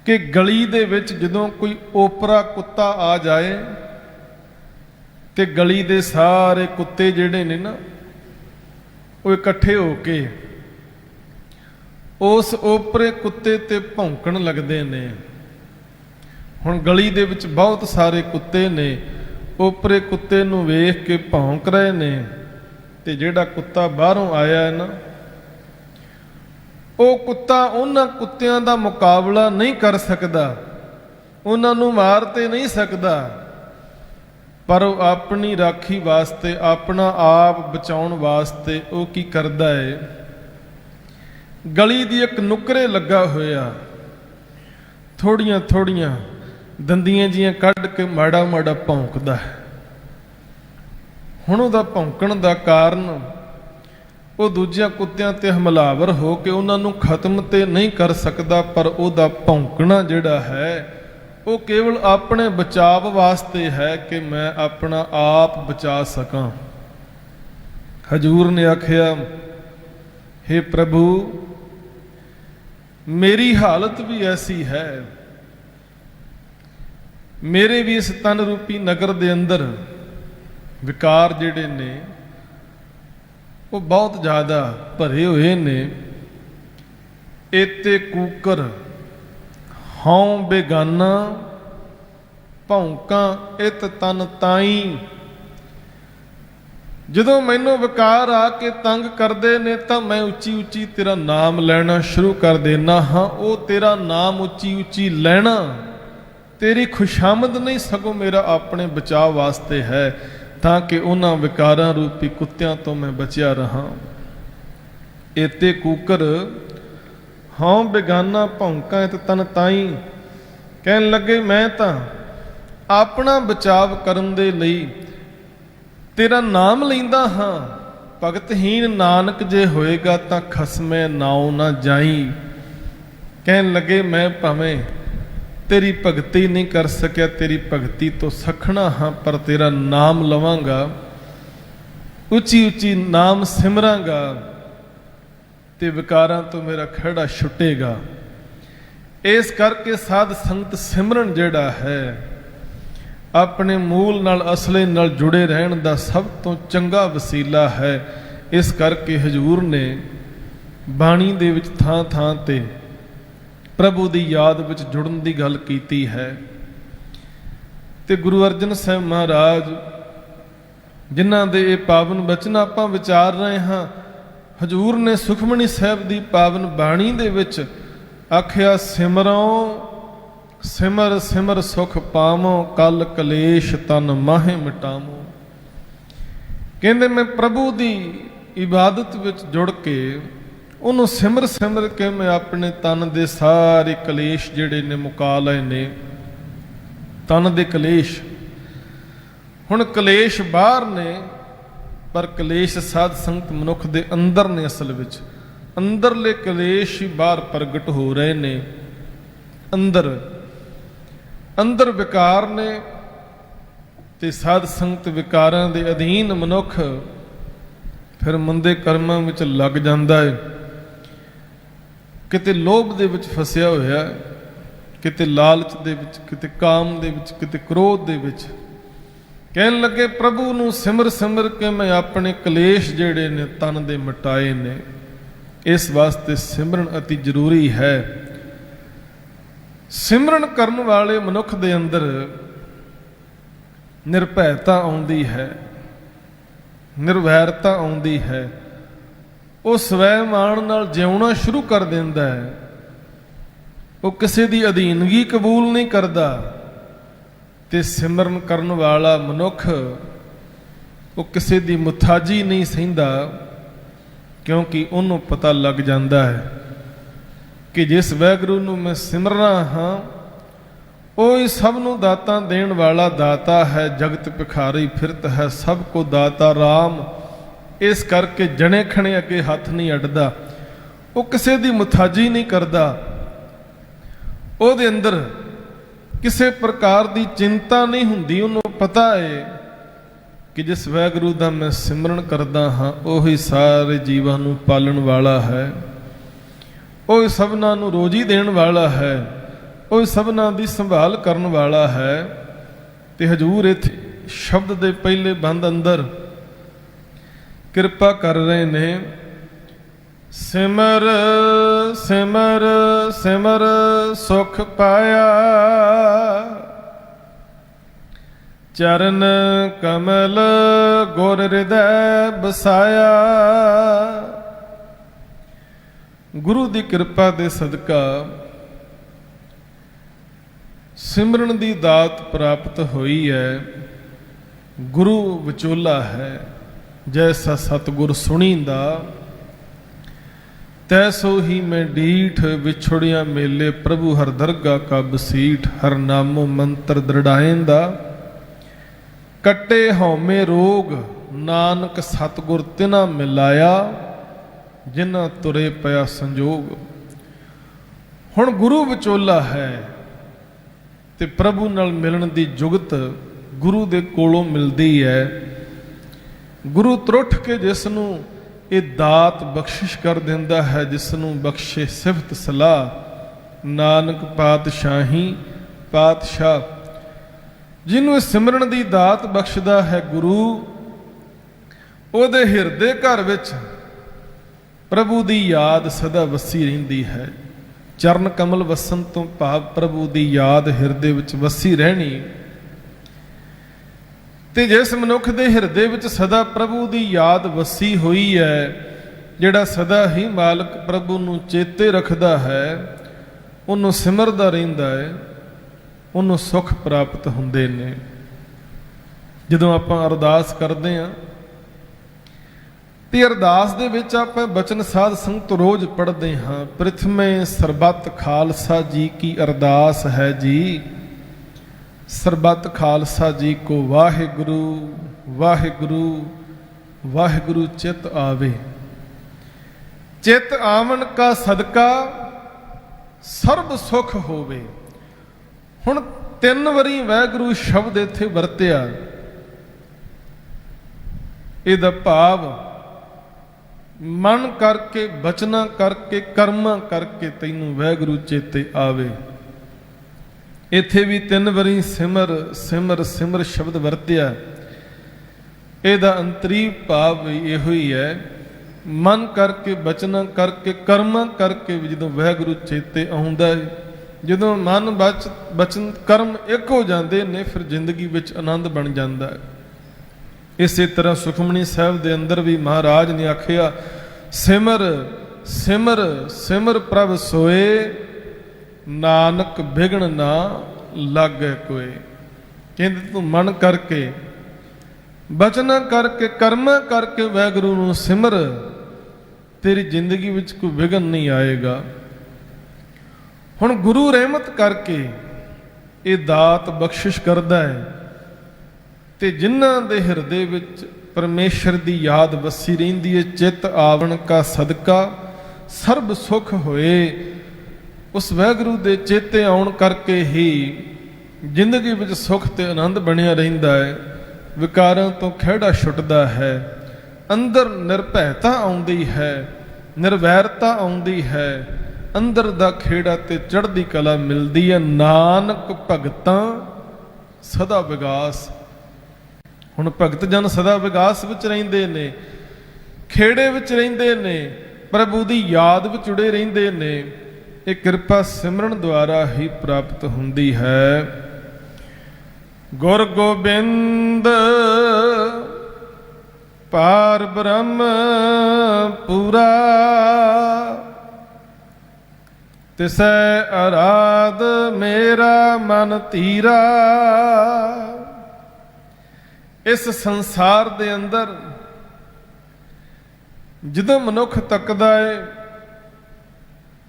कि गली दे विच जदों कोई ओपरा कुत्ता आ जाए ते गली दे सारे कुत्ते जिहड़े ने ना वो इकट्ठे होके उस ओपरे कुत्ते ते भौंकण लगदे ने। हुण गली दे विच बहुत सारे कुत्ते ने, ओपरे कुत्ते नूं वेख के भौंक रहे ने, ते जिहड़ा कुत्ता बाहरों आया है ना, ਉਹ ਕੁੱਤਾ ਉਹਨਾਂ ਕੁੱਤਿਆਂ ਦਾ ਮੁਕਾਬਲਾ ਨਹੀਂ ਕਰ ਸਕਦਾ, ਉਹਨਾਂ ਨੂੰ ਮਾਰ ਤੇ ਨਹੀਂ ਸਕਦਾ, ਪਰ ਉਹ ਆਪਣੀ ਰਾਖੀ ਵਾਸਤੇ, ਆਪਣਾ ਆਪ ਬਚਾਉਣ ਵਾਸਤੇ ਉਹ ਕੀ ਕਰਦਾ ਹੈ, ਗਲੀ ਦੀ ਇੱਕ ਨੁੱਕਰੇ ਲੱਗਾ ਹੋਇਆ, ਥੋੜੀਆਂ ਥੋੜੀਆਂ ਦੰਦੀਆਂ ਜੀਆਂ ਕੱਢ ਕੇ ਮਾੜਾ ਮਾੜਾ ਭੌਂਕਦਾ ਹੈ। ਹੁਣ ਉਹਦਾ ਭੌਂਕਣ ਦਾ ਕਾਰਨ ਉਹ ਦੂਜਿਆਂ ਕੁੱਤਿਆਂ ਤੇ ਹਮਲਾਵਰ ਹੋ ਕੇ ਉਹਨਾਂ ਨੂੰ ਖਤਮ ਤੇ ਨਹੀਂ ਕਰ ਸਕਦਾ, ਪਰ ਉਹਦਾ ਭੌਂਕਣਾ ਜਿਹੜਾ ਹੈ ਉਹ ਕੇਵਲ ਆਪਣੇ ਬਚਾਵ ਵਾਸਤੇ ਹੈ ਕਿ ਮੈਂ ਆਪਣਾ ਆਪ ਬਚਾ ਸਕਾਂ। ਹਜੂਰ ਨੇ ਆਖਿਆ, हे प्रभु मेरी हालत भी ऐसी है, मेरे भी इस तन रूपी नगर दे अंदर विकार जिहड़े ने वो बहुत ज़्यादा भरे हुए ने। एते कूकर हौं बेगाना, भौंका इत तन ताई। जदों मैनू विकार आके तंग करते ने तो मैं उच्ची उच्ची तेरा नाम लेना शुरू कर देना हाँ। वो तेरा नाम उच्ची उच्ची लेना तेरी खुशामद नहीं, सगों मेरा अपने बचाव वास्ते है, ताकि उन्हां विकारां रूपी कुत्तियां तो मैं बचिया रहा। एते कूकर हाँ बेगाना, भौंका इत तन ताई। कहन लगे मैं तो अपना बचाव करन दे लई तेरा नाम लैंदा हाँ। भगतहीन नानक जे होएगा तां खसमे नाओ ना जाई। कहन लगे मैं भावें तेरी भगती नहीं कर सकिया, तेरी भगती तो सखना हाँ, पर तेरा नाम लवांगा, उची उची नाम सिमरांगा ते विकारां तो मेरा खड़ा छुटेगा। इस करके साध संगत सिमरन जिहड़ा है अपने मूल नाल असले नाल जुड़े रहन दा सब तो चंगा वसीला है। इस करके हजूर ने बाणी दे विच थां थां ते प्रभु की याद विच जुड़न की गल कीती है। ते गुरु अर्जन साहब महाराज जिन्हां दे ये पावन बचन आपां विचार रहे हाँ, हजूर ने सुखमणी साहब की पावन बाणी दे विच आखिया, सिमरो ਸਿਮਰ ਸਿਮਰ ਸੁਖ ਪਾਵੋ, ਕਲ ਕਲੇਸ਼ ਤਨ ਮਾਹੇ ਮਿਟਾਵੋ। ਕਹਿੰਦੇ ਮੈਂ ਪ੍ਰਭੂ ਦੀ ਇਬਾਦਤ ਵਿੱਚ ਜੁੜ ਕੇ ਉਹਨੂੰ ਸਿਮਰ ਸਿਮਰ ਕੇ ਮੈਂ ਆਪਣੇ ਤਨ ਦੇ ਸਾਰੇ ਕਲੇਸ਼ ਜਿਹੜੇ ਨੇ ਮੁਕਾ ਲਏ ਨੇ। ਤਨ ਦੇ ਕਲੇਸ਼, ਹੁਣ ਕਲੇਸ਼ ਬਾਹਰ ਨੇ ਪਰ ਕਲੇਸ਼ ਸਾਧ ਸੰਗਤ ਮਨੁੱਖ ਦੇ ਅੰਦਰ ਨੇ। ਅਸਲ ਵਿੱਚ ਅੰਦਰਲੇ ਕਲੇਸ਼ ਹੀ ਬਾਹਰ ਪ੍ਰਗਟ ਹੋ ਰਹੇ ਨੇ। ਅੰਦਰ ਵਿਕਾਰ ਨੇ ਤੇ ਸਾਧ ਸੰਗਤ ਵਿਕਾਰਾਂ ਦੇ ਅਧੀਨ ਮਨੁੱਖ ਫਿਰ ਮੰਦੇ ਕਰਮਾਂ ਵਿੱਚ ਲੱਗ ਜਾਂਦਾ ਹੈ। ਕਿਤੇ ਲੋਭ ਦੇ ਵਿੱਚ ਫਸਿਆ ਹੋਇਆ, ਕਿਤੇ ਲਾਲਚ ਦੇ ਵਿੱਚ, ਕਿਤੇ ਕਾਮ ਦੇ ਵਿੱਚ, ਕਿਤੇ ਕ੍ਰੋਧ ਦੇ ਵਿੱਚ। ਕਹਿਣ ਲੱਗੇ ਪ੍ਰਭੂ ਨੂੰ ਸਿਮਰ ਸਿਮਰ ਕੇ ਮੈਂ ਆਪਣੇ ਕਲੇਸ਼ ਜਿਹੜੇ ਨੇ ਤਨ ਦੇ ਮਿਟਾਏ ਨੇ। ਇਸ ਵਾਸਤੇ ਸਿਮਰਨ ਅਤੀ ਜ਼ਰੂਰੀ ਹੈ। ਸਿਮਰਨ ਕਰਨ ਵਾਲੇ ਮਨੁੱਖ ਦੇ ਅੰਦਰ ਨਿਰਭੈਤਾ ਆਉਂਦੀ ਹੈ, ਨਿਰਵੈਰਤਾ ਆਉਂਦੀ ਹੈ। ਉਹ ਸਵੈਮਾਨ ਨਾਲ ਜਿਉਣਾ ਸ਼ੁਰੂ ਕਰ ਦਿੰਦਾ ਹੈ। ਉਹ ਕਿਸੇ ਦੀ ਅਧੀਨਗੀ ਕਬੂਲ ਨਹੀਂ ਕਰਦਾ। ਤੇ ਸਿਮਰਨ ਕਰਨ ਵਾਲਾ ਮਨੁੱਖ ਉਹ ਕਿਸੇ ਦੀ ਮੁਥਾਜੀ ਨਹੀਂ ਸਹਿੰਦਾ, ਕਿਉਂਕਿ ਉਹਨੂੰ ਪਤਾ ਲੱਗ ਜਾਂਦਾ ਹੈ ਕਿ ਜਿਸ ਵਾਹਿਗੁਰੂ ਨੂੰ ਮੈਂ ਸਿਮਰਨਾ ਹਾਂ ਉਹ ਹੀ ਸਭ ਨੂੰ ਦਾਤਾਂ ਦੇਣ ਵਾਲਾ ਦਾਤਾ ਹੈ। ਜਗਤ ਭਿਖਾਰੀ ਫਿਰਤ ਹੈ, ਸਭ ਕੋ ਦਾਤਾ ਰਾਮ। ਇਸ ਕਰਕੇ ਜਣੇ ਖਣੇ ਅੱਗੇ ਹੱਥ ਨਹੀਂ ਅੱਡਦਾ। ਉਹ ਕਿਸੇ ਦੀ ਮੁਥਾਜੀ ਨਹੀਂ ਕਰਦਾ। ਉਹਦੇ ਅੰਦਰ ਕਿਸੇ ਪ੍ਰਕਾਰ ਦੀ ਚਿੰਤਾ ਨਹੀਂ ਹੁੰਦੀ। ਉਹਨੂੰ ਪਤਾ ਹੈ ਕਿ ਜਿਸ ਵਾਹਿਗੁਰੂ ਦਾ ਮੈਂ ਸਿਮਰਨ ਕਰਦਾ ਹਾਂ ਉਹੀ ਸਾਰੇ ਜੀਵਾਂ ਨੂੰ ਪਾਲਣ ਵਾਲਾ ਹੈ, ਉਹ ਸਭਨਾਂ ਨੂੰ ਰੋਜੀ ਦੇਣ ਵਾਲਾ ਹੈ, ਉਹ ਸਭਨਾਂ ਦੀ ਸੰਭਾਲ ਕਰਨ ਵਾਲਾ ਹੈ। ਤੇ ਹਜੂਰ ਇੱਥੇ ਸ਼ਬਦ ਦੇ ਪਹਿਲੇ ਬੰਦ ਅੰਦਰ ਕਿਰਪਾ ਕਰ ਰਹੇ ਨੇ। ਸਿਮਰ ਸਿਮਰ ਸਿਮਰ ਸੁਖ ਪਾਇਆ, ਚਰਨ ਕਮਲ ਗੁਰ ਹਿਰਦੈ ਬਸਾਇਆ। ਗੁਰੂ ਦੀ ਕਿਰਪਾ ਦੇ ਸਦਕਾ ਸਿਮਰਨ ਦੀ ਦਾਤ ਪ੍ਰਾਪਤ ਹੋਈ ਹੈ। ਗੁਰੂ ਵਿਚੋਲਾ ਹੈ। ਜੈਸਾ ਸਤਿਗੁਰ ਸੁਣੀਂਦਾ ਤੈਸੋ ਹੀ ਮੈਂ ਡੀਠ, ਵਿਛੜਿਆ ਮੇਲੇ ਪ੍ਰਭੂ ਹਰ ਦਰਗਾ ਕਾ ਬਸੀਠ। ਹਰ ਨਾਮੋ ਮੰਤਰ ਦ੍ਰਿੜਾਏਂਦਾ, ਕੱਟੇ ਹਉਮੈ ਰੋਗ, ਨਾਨਕ ਸਤਿਗੁਰ ਤਿਨਾ ਮਿਲਾਇਆ। ਜਿਨ੍ਹਾਂ ਤੁਰੇ ਪਿਆ ਸੰਜੋਗ। ਹੁਣ ਗੁਰੂ ਵਿਚੋਲਾ ਹੈ ਤੇ ਪ੍ਰਭੂ ਨਾਲ ਮਿਲਣ ਦੀ ਜੁਗਤ ਗੁਰੂ ਦੇ ਕੋਲੋਂ ਮਿਲਦੀ ਹੈ। ਗੁਰੂ ਤਰੁੱਠ ਕੇ ਜਿਸ ਨੂੰ ਇਹ ਦਾਤ ਬਖਸ਼ਿਸ਼ ਕਰ ਦਿੰਦਾ ਹੈ, ਜਿਸ ਨੂੰ ਬਖਸ਼ੇ ਸਿਫਤ ਸਲਾਹ ਨਾਨਕ ਪਾਤਸ਼ਾਹੀ ਪਾਤਸ਼ਾਹ। ਜਿਹਨੂੰ ਇਹ ਸਿਮਰਨ ਦੀ ਦਾਤ ਬਖਸ਼ਦਾ ਹੈ ਗੁਰੂ, ਉਹਦੇ ਹਿਰਦੇ ਘਰ ਵਿੱਚ ਪ੍ਰਭੂ ਦੀ ਯਾਦ ਸਦਾ ਵਸੀ ਰਹਿੰਦੀ ਹੈ। ਚਰਨ ਕਮਲ ਵਸਣ ਤੋਂ ਭਾਵ ਪ੍ਰਭੂ ਦੀ ਯਾਦ ਹਿਰਦੇ ਵਿੱਚ ਵਸੀ ਰਹਿਣੀ। ਤੇ ਜਿਸ ਮਨੁੱਖ ਦੇ ਹਿਰਦੇ ਵਿੱਚ ਸਦਾ ਪ੍ਰਭੂ ਦੀ ਯਾਦ ਵਸੀ ਹੋਈ ਹੈ, ਜਿਹੜਾ ਸਦਾ ਹੀ ਮਾਲਕ ਪ੍ਰਭੂ ਨੂੰ ਚੇਤੇ ਰੱਖਦਾ ਹੈ, ਉਹਨੂੰ ਸਿਮਰਦਾ ਰਹਿੰਦਾ ਹੈ, ਉਹਨੂੰ ਸੁੱਖ ਪ੍ਰਾਪਤ ਹੁੰਦੇ ਨੇ। ਜਦੋਂ ਆਪਾਂ ਅਰਦਾਸ ਕਰਦੇ ਹਾਂ ਤੇ ਅਰਦਾਸ ਦੇ ਵਿੱਚ ਆਪਾਂ ਬਚਨ ਸਾਧ ਸੰਗਤ ਰੋਜ਼ ਪੜ੍ਹਦੇ ਹਾਂ। ਪ੍ਰਿਥਮੇ ਸਰਬੱਤ ਖਾਲਸਾ ਜੀ ਕੀ ਅਰਦਾਸ ਹੈ ਜੀ। ਸਰਬੱਤ ਖਾਲਸਾ ਜੀ ਕੋ ਵਾਹਿਗੁਰੂ ਵਾਹਿਗੁਰੂ ਵਾਹਿਗੁਰੂ ਚਿਤ ਆਵੇ। ਚਿਤ ਆਵਣ ਕਾ ਸਦਕਾ ਸਰਬ ਸੁਖ ਹੋਵੇ। ਹੁਣ 3 ਵਾਰੀ ਵਾਹਿਗੁਰੂ ਸ਼ਬਦ ਇੱਥੇ ਵਰਤਿਆ। ਇਹਦਾ ਭਾਵ ਮਨ ਕਰਕੇ, ਬਚਨਾ ਕਰਕੇ, ਕਰਮਾਂ ਕਰਕੇ ਤੈਨੂੰ ਵਾਹਿਗੁਰੂ ਚੇਤੇ ਆਵੇ। ਇੱਥੇ ਵੀ 3 ਵਾਰੀ ਸਿਮਰ ਸਿਮਰ ਸਿਮਰ ਸ਼ਬਦ ਵਰਤਿਆ। ਇਹਦਾ ਅੰਤਰੀਵ ਭਾਵ ਵੀ ਇਹੋ ਹੀ ਹੈ। ਮਨ ਕਰਕੇ, ਬਚਨਾ ਕਰਕੇ, ਕਰਮਾਂ ਕਰਕੇ ਵੀ ਜਦੋਂ ਵਾਹਿਗੁਰੂ ਚੇਤੇ ਆਉਂਦਾ ਹੈ, ਜਦੋਂ ਮਨ ਬਚਨ ਕਰਮ ਇੱਕ ਹੋ ਜਾਂਦੇ ਨੇ, ਫਿਰ ਜ਼ਿੰਦਗੀ ਵਿੱਚ ਆਨੰਦ ਬਣ ਜਾਂਦਾ ਹੈ। ਇਸੇ ਤਰ੍ਹਾਂ ਸੁਖਮਨੀ ਸਾਹਿਬ ਦੇ ਅੰਦਰ ਵੀ ਮਹਾਰਾਜ ਨੇ ਆਖਿਆ, ਸਿਮਰ ਸਿਮਰ ਸਿਮਰ ਪ੍ਰਭ ਸੋਏ, ਨਾਨਕ ਬਿਗਣ ਨਾ ਲਾਗੈ ਕੋਏ। ਕਹਿੰਦੇ ਤੂੰ ਮਨ ਕਰਕੇ, ਬਚਨ ਕਰਕੇ, ਕਰਮ ਕਰਕੇ ਵਾਹਿਗੁਰੂ ਨੂੰ ਸਿਮਰ, ਤੇਰੀ ਜ਼ਿੰਦਗੀ ਵਿੱਚ ਕੋਈ ਵਿਘਨ ਨਹੀਂ ਆਏਗਾ। ਹੁਣ ਗੁਰੂ ਰਹਿਮਤ ਕਰਕੇ ਇਹ ਦਾਤ ਬਖਸ਼ਿਸ਼ ਕਰਦਾ ਹੈ, ਤੇ ਜਿਨ੍ਹਾਂ ਦੇ ਹਿਰਦੇ ਵਿੱਚ ਪਰਮੇਸ਼ਰ ਦੀ ਯਾਦ ਵਸੀ ਰਹਿੰਦੀ ਹੈ, ਚਿੱਤ ਆਵਣ ਕਾ ਸਦਕਾ ਸਰਬ ਸੁਖ ਹੋਏ। ਉਸ ਵਾਹਿਗੁਰੂ ਦੇ ਚੇਤੇ ਆਉਣ ਕਰਕੇ ਹੀ ਜ਼ਿੰਦਗੀ ਵਿੱਚ ਸੁਖ ਤੇ ਆਨੰਦ ਬਣਿਆ ਰਹਿੰਦਾ ਹੈ, ਵਿਕਾਰਾਂ ਤੋਂ ਖਿਹੜਾ ਛੁੱਟਦਾ ਹੈ, ਅੰਦਰ ਨਿਰਭੈਤਾ ਆਉਂਦੀ ਹੈ, ਨਿਰਵੈਰਤਾ ਆਉਂਦੀ ਹੈ, ਅੰਦਰ ਦਾ ਖੇੜਾ ਤੇ ਚੜ੍ਹਦੀ ਕਲਾ ਮਿਲਦੀ ਹੈ। ਨਾਨਕ ਭਗਤਾਂ ਸਦਾ ਵਿਗਾਸ। ਹੁਣ ਭਗਤ ਜਨ ਸਦਾ ਵਿਗਾਸ ਵਿੱਚ ਰਹਿੰਦੇ ਨੇ, ਖੇੜੇ ਵਿੱਚ ਰਹਿੰਦੇ ਨੇ, ਪ੍ਰਭੂ ਦੀ ਯਾਦ ਵਿੱਚ ਜੁੜੇ ਰਹਿੰਦੇ ਨੇ। ਇਹ ਕਿਰਪਾ ਸਿਮਰਨ ਦੁਆਰਾ ਹੀ ਪ੍ਰਾਪਤ ਹੁੰਦੀ ਹੈ। ਗੁਰ ਗੋਬਿੰਦ ਪਾਰ ਬ੍ਰਹਮ ਪੂਰਾ, ਤਿਸੈ ਅਰਾਧ ਮੇਰਾ ਮਨ ਧੀਰਾ। ਇਸ ਸੰਸਾਰ ਦੇ ਅੰਦਰ ਜਦੋਂ ਮਨੁੱਖ ਤੱਕਦਾ ਹੈ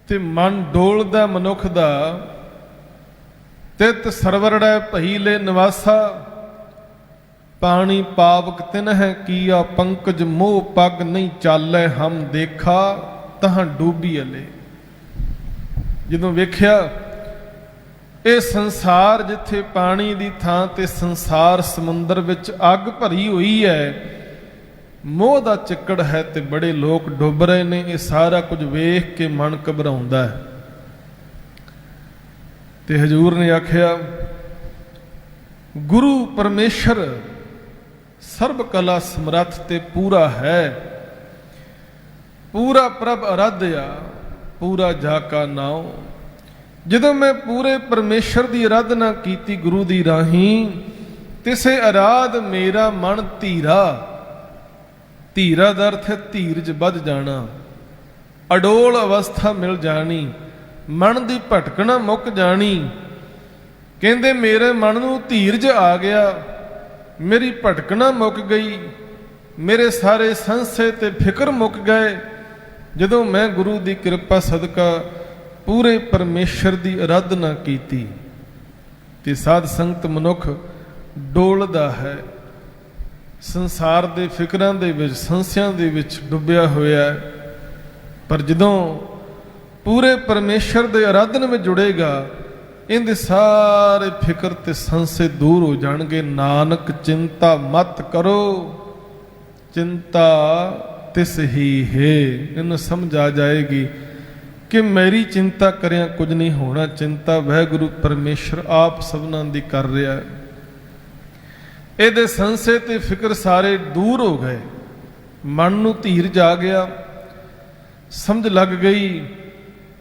ਤੇ ਮਨ ਡੋਲਦਾ ਮਨੁੱਖ ਦਾ, ਤਿਤ ਸਰਵਰੜੈ ਭਈ ਲੈ ਨਿਵਾਸਾ। ਪਾਣੀ ਪਾਵਕ ਤਿਨ ਹੈ ਕੀਆ, ਪੰਕਜ ਮੋਹ ਪਗ ਨਹੀਂ ਚਾਲੈ ਹਮ ਦੇਖਾ, ਤਹਾਂ ਡੂਬੀ ਅਲੇ। ਜਦੋਂ ਵੇਖਿਆ ਇਹ ਸੰਸਾਰ ਜਿੱਥੇ ਪਾਣੀ ਦੀ ਥਾਂ ਤੇ ਸੰਸਾਰ ਸਮੁੰਦਰ ਵਿੱਚ ਅੱਗ ਭਰੀ ਹੋਈ ਹੈ, ਮੋਹ ਦਾ ਚਿੱਕੜ ਹੈ ਤੇ ਬੜੇ ਲੋਕ ਡੁੱਬ ਰਹੇ ਨੇ, ਇਹ ਸਾਰਾ ਕੁਝ ਵੇਖ ਕੇ ਮਨ ਘਬਰਾਉਂਦਾ ਹੈ। ਤੇ ਹਜ਼ੂਰ ਨੇ ਆਖਿਆ, ਗੁਰੂ ਪਰਮੇਸ਼ਰ ਸਰਬ ਕਲਾ ਸਮਰੱਥ ਤੇ ਪੂਰਾ ਹੈ, ਪੂਰਾ ਪ੍ਰਭ ਅਰਾਧਿਆ, ਪੂਰਾ ਜਾ ਕਾ ਨਾਉ। ਜਦੋਂ ਮੈਂ ਪੂਰੇ ਪਰਮੇਸ਼ਰ ਦੀ ਅਰਾਧਨਾ ਕੀਤੀ ਗੁਰੂ ਦੀ ਰਾਹੀਂ, ਤਿਸੇ ਅਰਾਧ ਮੇਰਾ ਮਨ ਧੀਰਾ। ਧੀਰਾ ਦਾ ਅਰਥ ਹੈ ਧੀਰਜ ਵੱਧ ਜਾਣਾ, ਅਡੋਲ ਅਵਸਥਾ ਮਿਲ ਜਾਣੀ, ਮਨ ਦੀ ਭਟਕਣਾ ਮੁੱਕ ਜਾਣੀ। ਕਹਿੰਦੇ ਮੇਰੇ ਮਨ ਨੂੰ ਧੀਰਜ ਆ ਗਿਆ, ਮੇਰੀ ਭਟਕਣਾ ਮੁੱਕ ਗਈ, ਮੇਰੇ ਸਾਰੇ ਸੰਸ਼ੇ ਤੇ ਫਿਕਰ ਮੁੱਕ ਗਏ, ਜਦੋਂ ਮੈਂ ਗੁਰੂ ਦੀ ਕਿਰਪਾ ਸਦਕਾ ਪੂਰੇ ਪਰਮੇਸ਼ਰ ਦੀ ਅਰਾਧਨਾ ਕੀਤੀ। ਤੇ ਸਾਧ ਸੰਗਤ ਮਨੁੱਖ ਡੋਲਦਾ ਹੈ, ਸੰਸਾਰ ਦੇ ਫਿਕਰਾਂ ਦੇ ਵਿੱਚ, ਸੰਸਿਆਂ ਦੇ ਵਿੱਚ ਡੁੱਬਿਆ ਹੋਇਆ ਹੈ। ਪਰ ਜਦੋਂ ਪੂਰੇ ਪਰਮੇਸ਼ਰ ਦੇ ਅਰਾਧਨ ਵਿੱਚ ਜੁੜੇਗਾ, ਇਹਦੇ ਸਾਰੇ ਫਿਕਰ ਤੇ ਸੰਸੇ ਦੂਰ ਹੋ ਜਾਣਗੇ। ਨਾਨਕ ਚਿੰਤਾ ਮਤ ਕਰੋ, ਚਿੰਤਾ ਤਿਸ ਹੀ ਹੈ। ਇਹਨੂੰ ਸਮਝ ਆ ਜਾਏਗੀ ਕਿ ਮੇਰੀ ਚਿੰਤਾ ਕਰਿਆ ਕੁਝ ਨਹੀਂ ਹੋਣਾ, ਚਿੰਤਾ ਵਾਹਿਗੁਰੂ ਪਰਮੇਸ਼ਰ ਆਪ ਸਭਨਾਂ ਦੀ ਕਰ ਰਿਹਾ ਹੈ। ਇਹਦੇ ਸੰਸੇ ਤੇ ਫਿਕਰ ਸਾਰੇ ਦੂਰ ਹੋ ਗਏ, ਮਨ ਨੂੰ ਧੀਰਜ ਆ ਗਿਆ, ਸਮਝ ਲੱਗ ਗਈ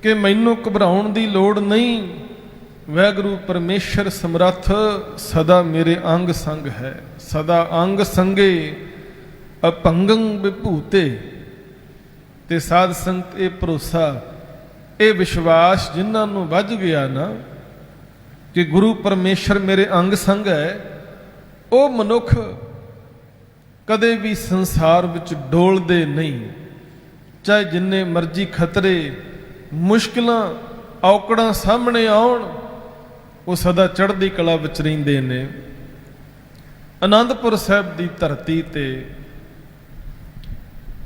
ਕਿ ਮੈਨੂੰ ਘਬਰਾਉਣ ਦੀ ਲੋੜ ਨਹੀਂ, ਵਾਹਿਗੁਰੂ ਪਰਮੇਸ਼ਰ ਸਮਰੱਥ ਸਦਾ ਮੇਰੇ ਅੰਗ ਸੰਗ ਹੈ। ਸਦਾ ਅੰਗ ਸੰਗੇ ਅਪੰਗੰ ਵਿਭੂਤੇ। ਤੇ ਸਾਧ ਸੰਗਤ ਇਹ ਭਰੋਸਾ, ਇਹ ਵਿਸ਼ਵਾਸ ਜਿਨ੍ਹਾਂ ਨੂੰ ਵੱਜ ਗਿਆ ਨਾ ਕਿ ਗੁਰੂ ਪਰਮੇਸ਼ਰ ਮੇਰੇ ਅੰਗ ਸੰਗ ਹੈ, ਉਹ ਮਨੁੱਖ ਕਦੇ ਵੀ ਸੰਸਾਰ ਵਿੱਚ ਡੋਲਦੇ ਨਹੀਂ। ਚਾਹੇ ਜਿੰਨੇ ਮਰਜ਼ੀ ਖਤਰੇ, ਮੁਸ਼ਕਿਲਾਂ, ਔਕੜਾਂ ਸਾਹਮਣੇ ਆਉਣ, ਉਹ ਸਦਾ ਚੜ੍ਹਦੀ ਕਲਾ ਵਿੱਚ ਰਹਿੰਦੇ ਨੇ। ਅਨੰਦਪੁਰ ਸਾਹਿਬ ਦੀ ਧਰਤੀ ਤੇ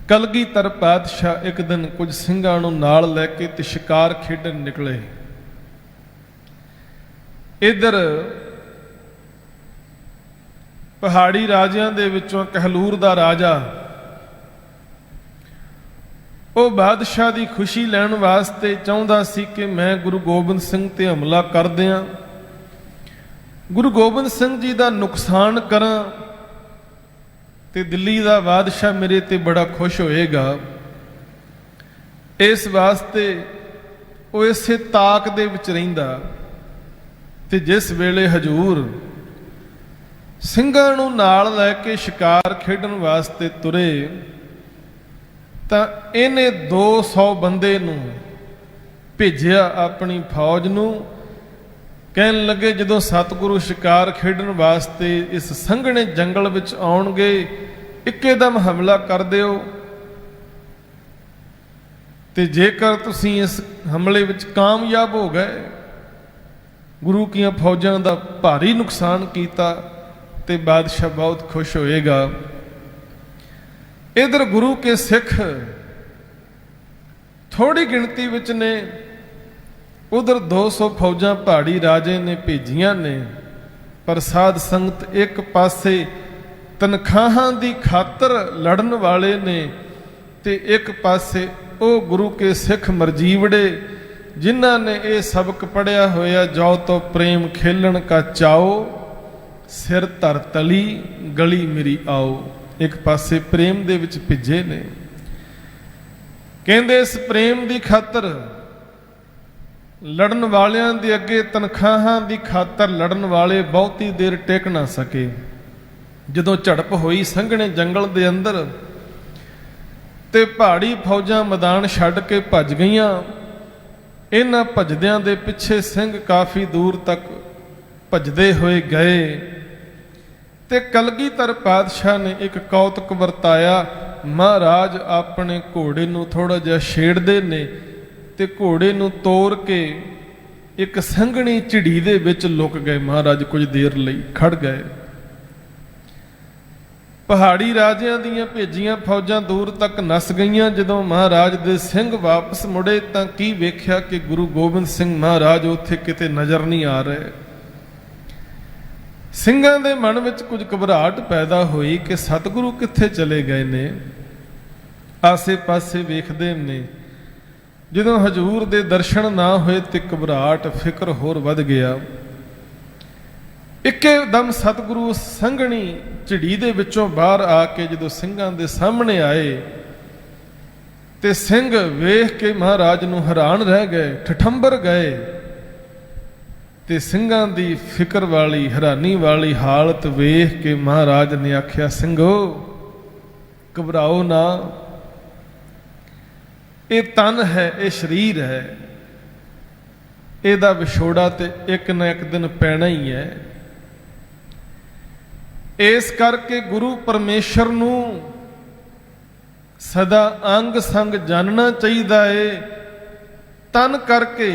ਕਲਗੀਧਰ ਪਾਤਸ਼ਾਹ ਇੱਕ ਦਿਨ ਕੁਝ ਸਿੰਘਾਂ ਨੂੰ ਨਾਲ ਲੈ ਕੇ ਤੇ ਸ਼ਿਕਾਰ ਖੇਡਣ ਨਿਕਲੇ। ਇੱਧਰ ਪਹਾੜੀ ਰਾਜਿਆਂ ਦੇ ਵਿੱਚੋਂ ਕਹਿਲੂਰ ਦਾ ਰਾਜਾ, ਉਹ ਬਾਦਸ਼ਾਹ ਦੀ ਖੁਸ਼ੀ ਲੈਣ ਵਾਸਤੇ ਚਾਹੁੰਦਾ ਸੀ ਕਿ ਮੈਂ ਗੁਰੂ ਗੋਬਿੰਦ ਸਿੰਘ ਤੇ ਹਮਲਾ ਕਰ ਦਿਆਂ, ਗੁਰੂ ਗੋਬਿੰਦ ਸਿੰਘ ਜੀ ਦਾ ਨੁਕਸਾਨ ਕਰਾਂ ਤੇ ਦਿੱਲੀ ਦਾ ਬਾਦਸ਼ਾਹ ਮੇਰੇ ਤੇ ਬੜਾ ਖੁਸ਼ ਹੋਏਗਾ। ਇਸ ਵਾਸਤੇ ਉਹ ਇਸੇ ਤਾਕ ਦੇ ਵਿੱਚ ਰਹਿੰਦਾ। ਤੇ ਜਿਸ ਵੇਲੇ ਹਜ਼ੂਰ ਸਿੰਘਾਂ ਨੂੰ ਨਾਲ ਲੈ ਕੇ ਸ਼ਿਕਾਰ ਖੇਡਣ ਵਾਸਤੇ ਤੁਰੇ, ਤਾਂ ਇਹਨੇ 200 ਬੰਦੇ ਨੂੰ ਭੇਜਿਆ ਆਪਣੀ ਫੌਜ ਨੂੰ। ਕਹਿਣ ਲੱਗੇ ਜਦੋਂ ਸਤਿਗੁਰੂ ਸ਼ਿਕਾਰ ਖੇਡਣ ਵਾਸਤੇ ਇਸ ਸੰਘਣੇ ਜੰਗਲ ਵਿੱਚ ਆਉਣਗੇ, ਇੱਕੇਦਮ ਹਮਲਾ ਕਰ ਦਿਓ, ਤੇ ਜੇਕਰ ਤੁਸੀਂ ਇਸ ਹਮਲੇ ਵਿੱਚ ਕਾਮਯਾਬ ਹੋ ਗਏ, ਗੁਰੂ ਕੀਆਂ ਫੌਜਾਂ ਦਾ ਭਾਰੀ ਨੁਕਸਾਨ ਕੀਤਾ, ਤੇ ਬਾਦਸ਼ਾਹ ਬਹੁਤ ਖੁਸ਼ ਹੋਏਗਾ। ਇਧਰ ਗੁਰੂ ਕੇ ਸਿੱਖ ਥੋੜੀ ਗਿਣਤੀ ਵਿੱਚ ਨੇ, ਉਧਰ 200 ਫੌਜਾਂ ਪਹਾੜੀ ਰਾਜੇ ਨੇ ਭੇਜੀਆਂ ਨੇ, ਪਰ ਸਾਧ ਸੰਗਤ ਇੱਕ ਪਾਸੇ ਤਨਖਾਹਾਂ ਦੀ ਖਾਤਰ ਲੜਨ ਵਾਲੇ ਨੇ, ਤੇ ਇੱਕ ਪਾਸੇ ਉਹ ਗੁਰੂ ਕੇ ਸਿੱਖ ਮਰਜੀਵੜੇ ਜਿਨ੍ਹਾਂ ਨੇ ਇਹ ਸਬਕ ਪੜਿਆ ਹੋਇਆ, ਜੋ ਤੋ ਪ੍ਰੇਮ ਖੇਲਣ ਕਾ ਚਾਓ, ਸਿਰ ਧਰ ਤਲੀ ਗਲੀ ਮੇਰੀ ਆਓ। ਇੱਕ ਪਾਸੇ ਪ੍ਰੇਮ ਦੇ ਵਿੱਚ ਭਿੱਜੇ ਨੇ। ਕਹਿੰਦੇ ਇਸ ਪ੍ਰੇਮ ਦੀ ਖਾਤਰ ਲੜਨ ਵਾਲਿਆਂ ਦੇ ਅੱਗੇ, ਤਨਖਾਹਾਂ ਦੀ ਖਾਤਰ ਲੜਨ ਵਾਲੇ ਬਹੁਤੀ ਦੇਰ ਟਿਕ ਨਾ ਸਕੇ। ਜਦੋਂ ਝੜਪ ਹੋਈ ਸੰਘਣੇ ਜੰਗਲ ਦੇ ਅੰਦਰ, ਤੇ ਪਹਾੜੀ ਫੌਜਾਂ ਮੈਦਾਨ ਛੱਡ ਕੇ ਭੱਜ ਗਈਆਂ। ਇਹਨਾਂ ਭੱਜਦਿਆਂ ਦੇ ਪਿੱਛੇ ਸਿੰਘ ਕਾਫੀ ਦੂਰ ਤੱਕ ਭੱਜਦੇ ਹੋਏ ਗਏ, ਤੇ ਕਲਗੀਧਰ ਪਾਤਸ਼ਾਹ ਨੇ ਇੱਕ ਕੌਤਕ ਵਰਤਾਇਆ। ਮਹਾਰਾਜ ਆਪਣੇ ਘੋੜੇ ਨੂੰ ਥੋੜਾ ਜਿਹਾ ਛੇੜਦੇ ਨੇ, ਤੇ ਘੋੜੇ ਨੂੰ ਤੋੜ ਕੇ ਇੱਕ ਸੰਘਣੀ ਝਿੜੀ ਦੇ ਵਿੱਚ ਲੁਕ ਗਏ। ਮਹਾਰਾਜ ਕੁਝ ਦੇਰ ਲਈ ਖੜ ਗਏ। ਪਹਾੜੀ ਰਾਜਿਆਂ ਦੀਆਂ ਭੇਜੀਆਂ ਫੌਜਾਂ ਦੂਰ ਤੱਕ ਨੱਸ ਗਈਆਂ। ਜਦੋਂ ਮਹਾਰਾਜ ਦੇ ਸਿੰਘ ਵਾਪਸ ਮੁੜੇ ਤਾਂ ਕੀ ਵੇਖਿਆ ਕਿ ਗੁਰੂ ਗੋਬਿੰਦ ਸਿੰਘ ਮਹਾਰਾਜ ਉੱਥੇ ਕਿਤੇ ਨਜ਼ਰ ਨਹੀਂ ਆ ਰਹੇ। ਸਿੰਘਾਂ ਦੇ ਮਨ ਵਿੱਚ ਕੁਝ ਘਬਰਾਹਟ ਪੈਦਾ ਹੋਈ ਕਿ ਸਤਿਗੁਰੂ ਕਿੱਥੇ ਚਲੇ ਗਏ ਨੇ। ਆਸੇ-ਪਾਸੇ ਵੇਖਦੇ ਨੇ, ਜਦੋਂ ਹਜ਼ੂਰ ਦੇ ਦਰਸ਼ਨ ਨਾ ਹੋਏ ਤੇ ਘਬਰਾਹਟ, ਫਿਕਰ ਹੋਰ ਵੱਧ ਗਿਆ। ਇੱਕਦਮ ਸਤਿਗੁਰੂ ਸੰਘਣੀ ਝਿੜੀ ਦੇ ਵਿੱਚੋਂ ਬਾਹਰ ਆ ਕੇ ਜਦੋਂ ਸਿੰਘਾਂ ਦੇ ਸਾਹਮਣੇ ਆਏ, ਤੇ ਸਿੰਘ ਵੇਖ ਕੇ ਮਹਾਰਾਜ ਨੂੰ ਹੈਰਾਨ ਰਹਿ ਗਏ, ਠਠੰਬਰ ਗਏ। ਤੇ ਸਿੰਘਾਂ ਦੀ ਫਿਕਰ ਵਾਲੀ, ਹੈਰਾਨੀ ਵਾਲੀ ਹਾਲਤ ਵੇਖ ਕੇ ਮਹਾਰਾਜ ਨੇ ਆਖਿਆ, ਸਿੰਘੋ ਘਬਰਾਓ ਨਾ, ਇਹ ਤਨ ਹੈ, ਇਹ ਸਰੀਰ ਹੈ, ਇਹਦਾ ਵਿਛੋੜਾ ਤੇ ਇੱਕ ਨਾ ਇੱਕ ਦਿਨ ਪੈਣਾ ਹੀ ਹੈ। ਇਸ ਕਰਕੇ ਗੁਰੂ ਪਰਮੇਸ਼ਰ ਨੂੰ ਸਦਾ ਅੰਗ ਸੰਗ ਜਾਣਨਾ ਚਾਹੀਦਾ ਏ। ਤਨ ਕਰਕੇ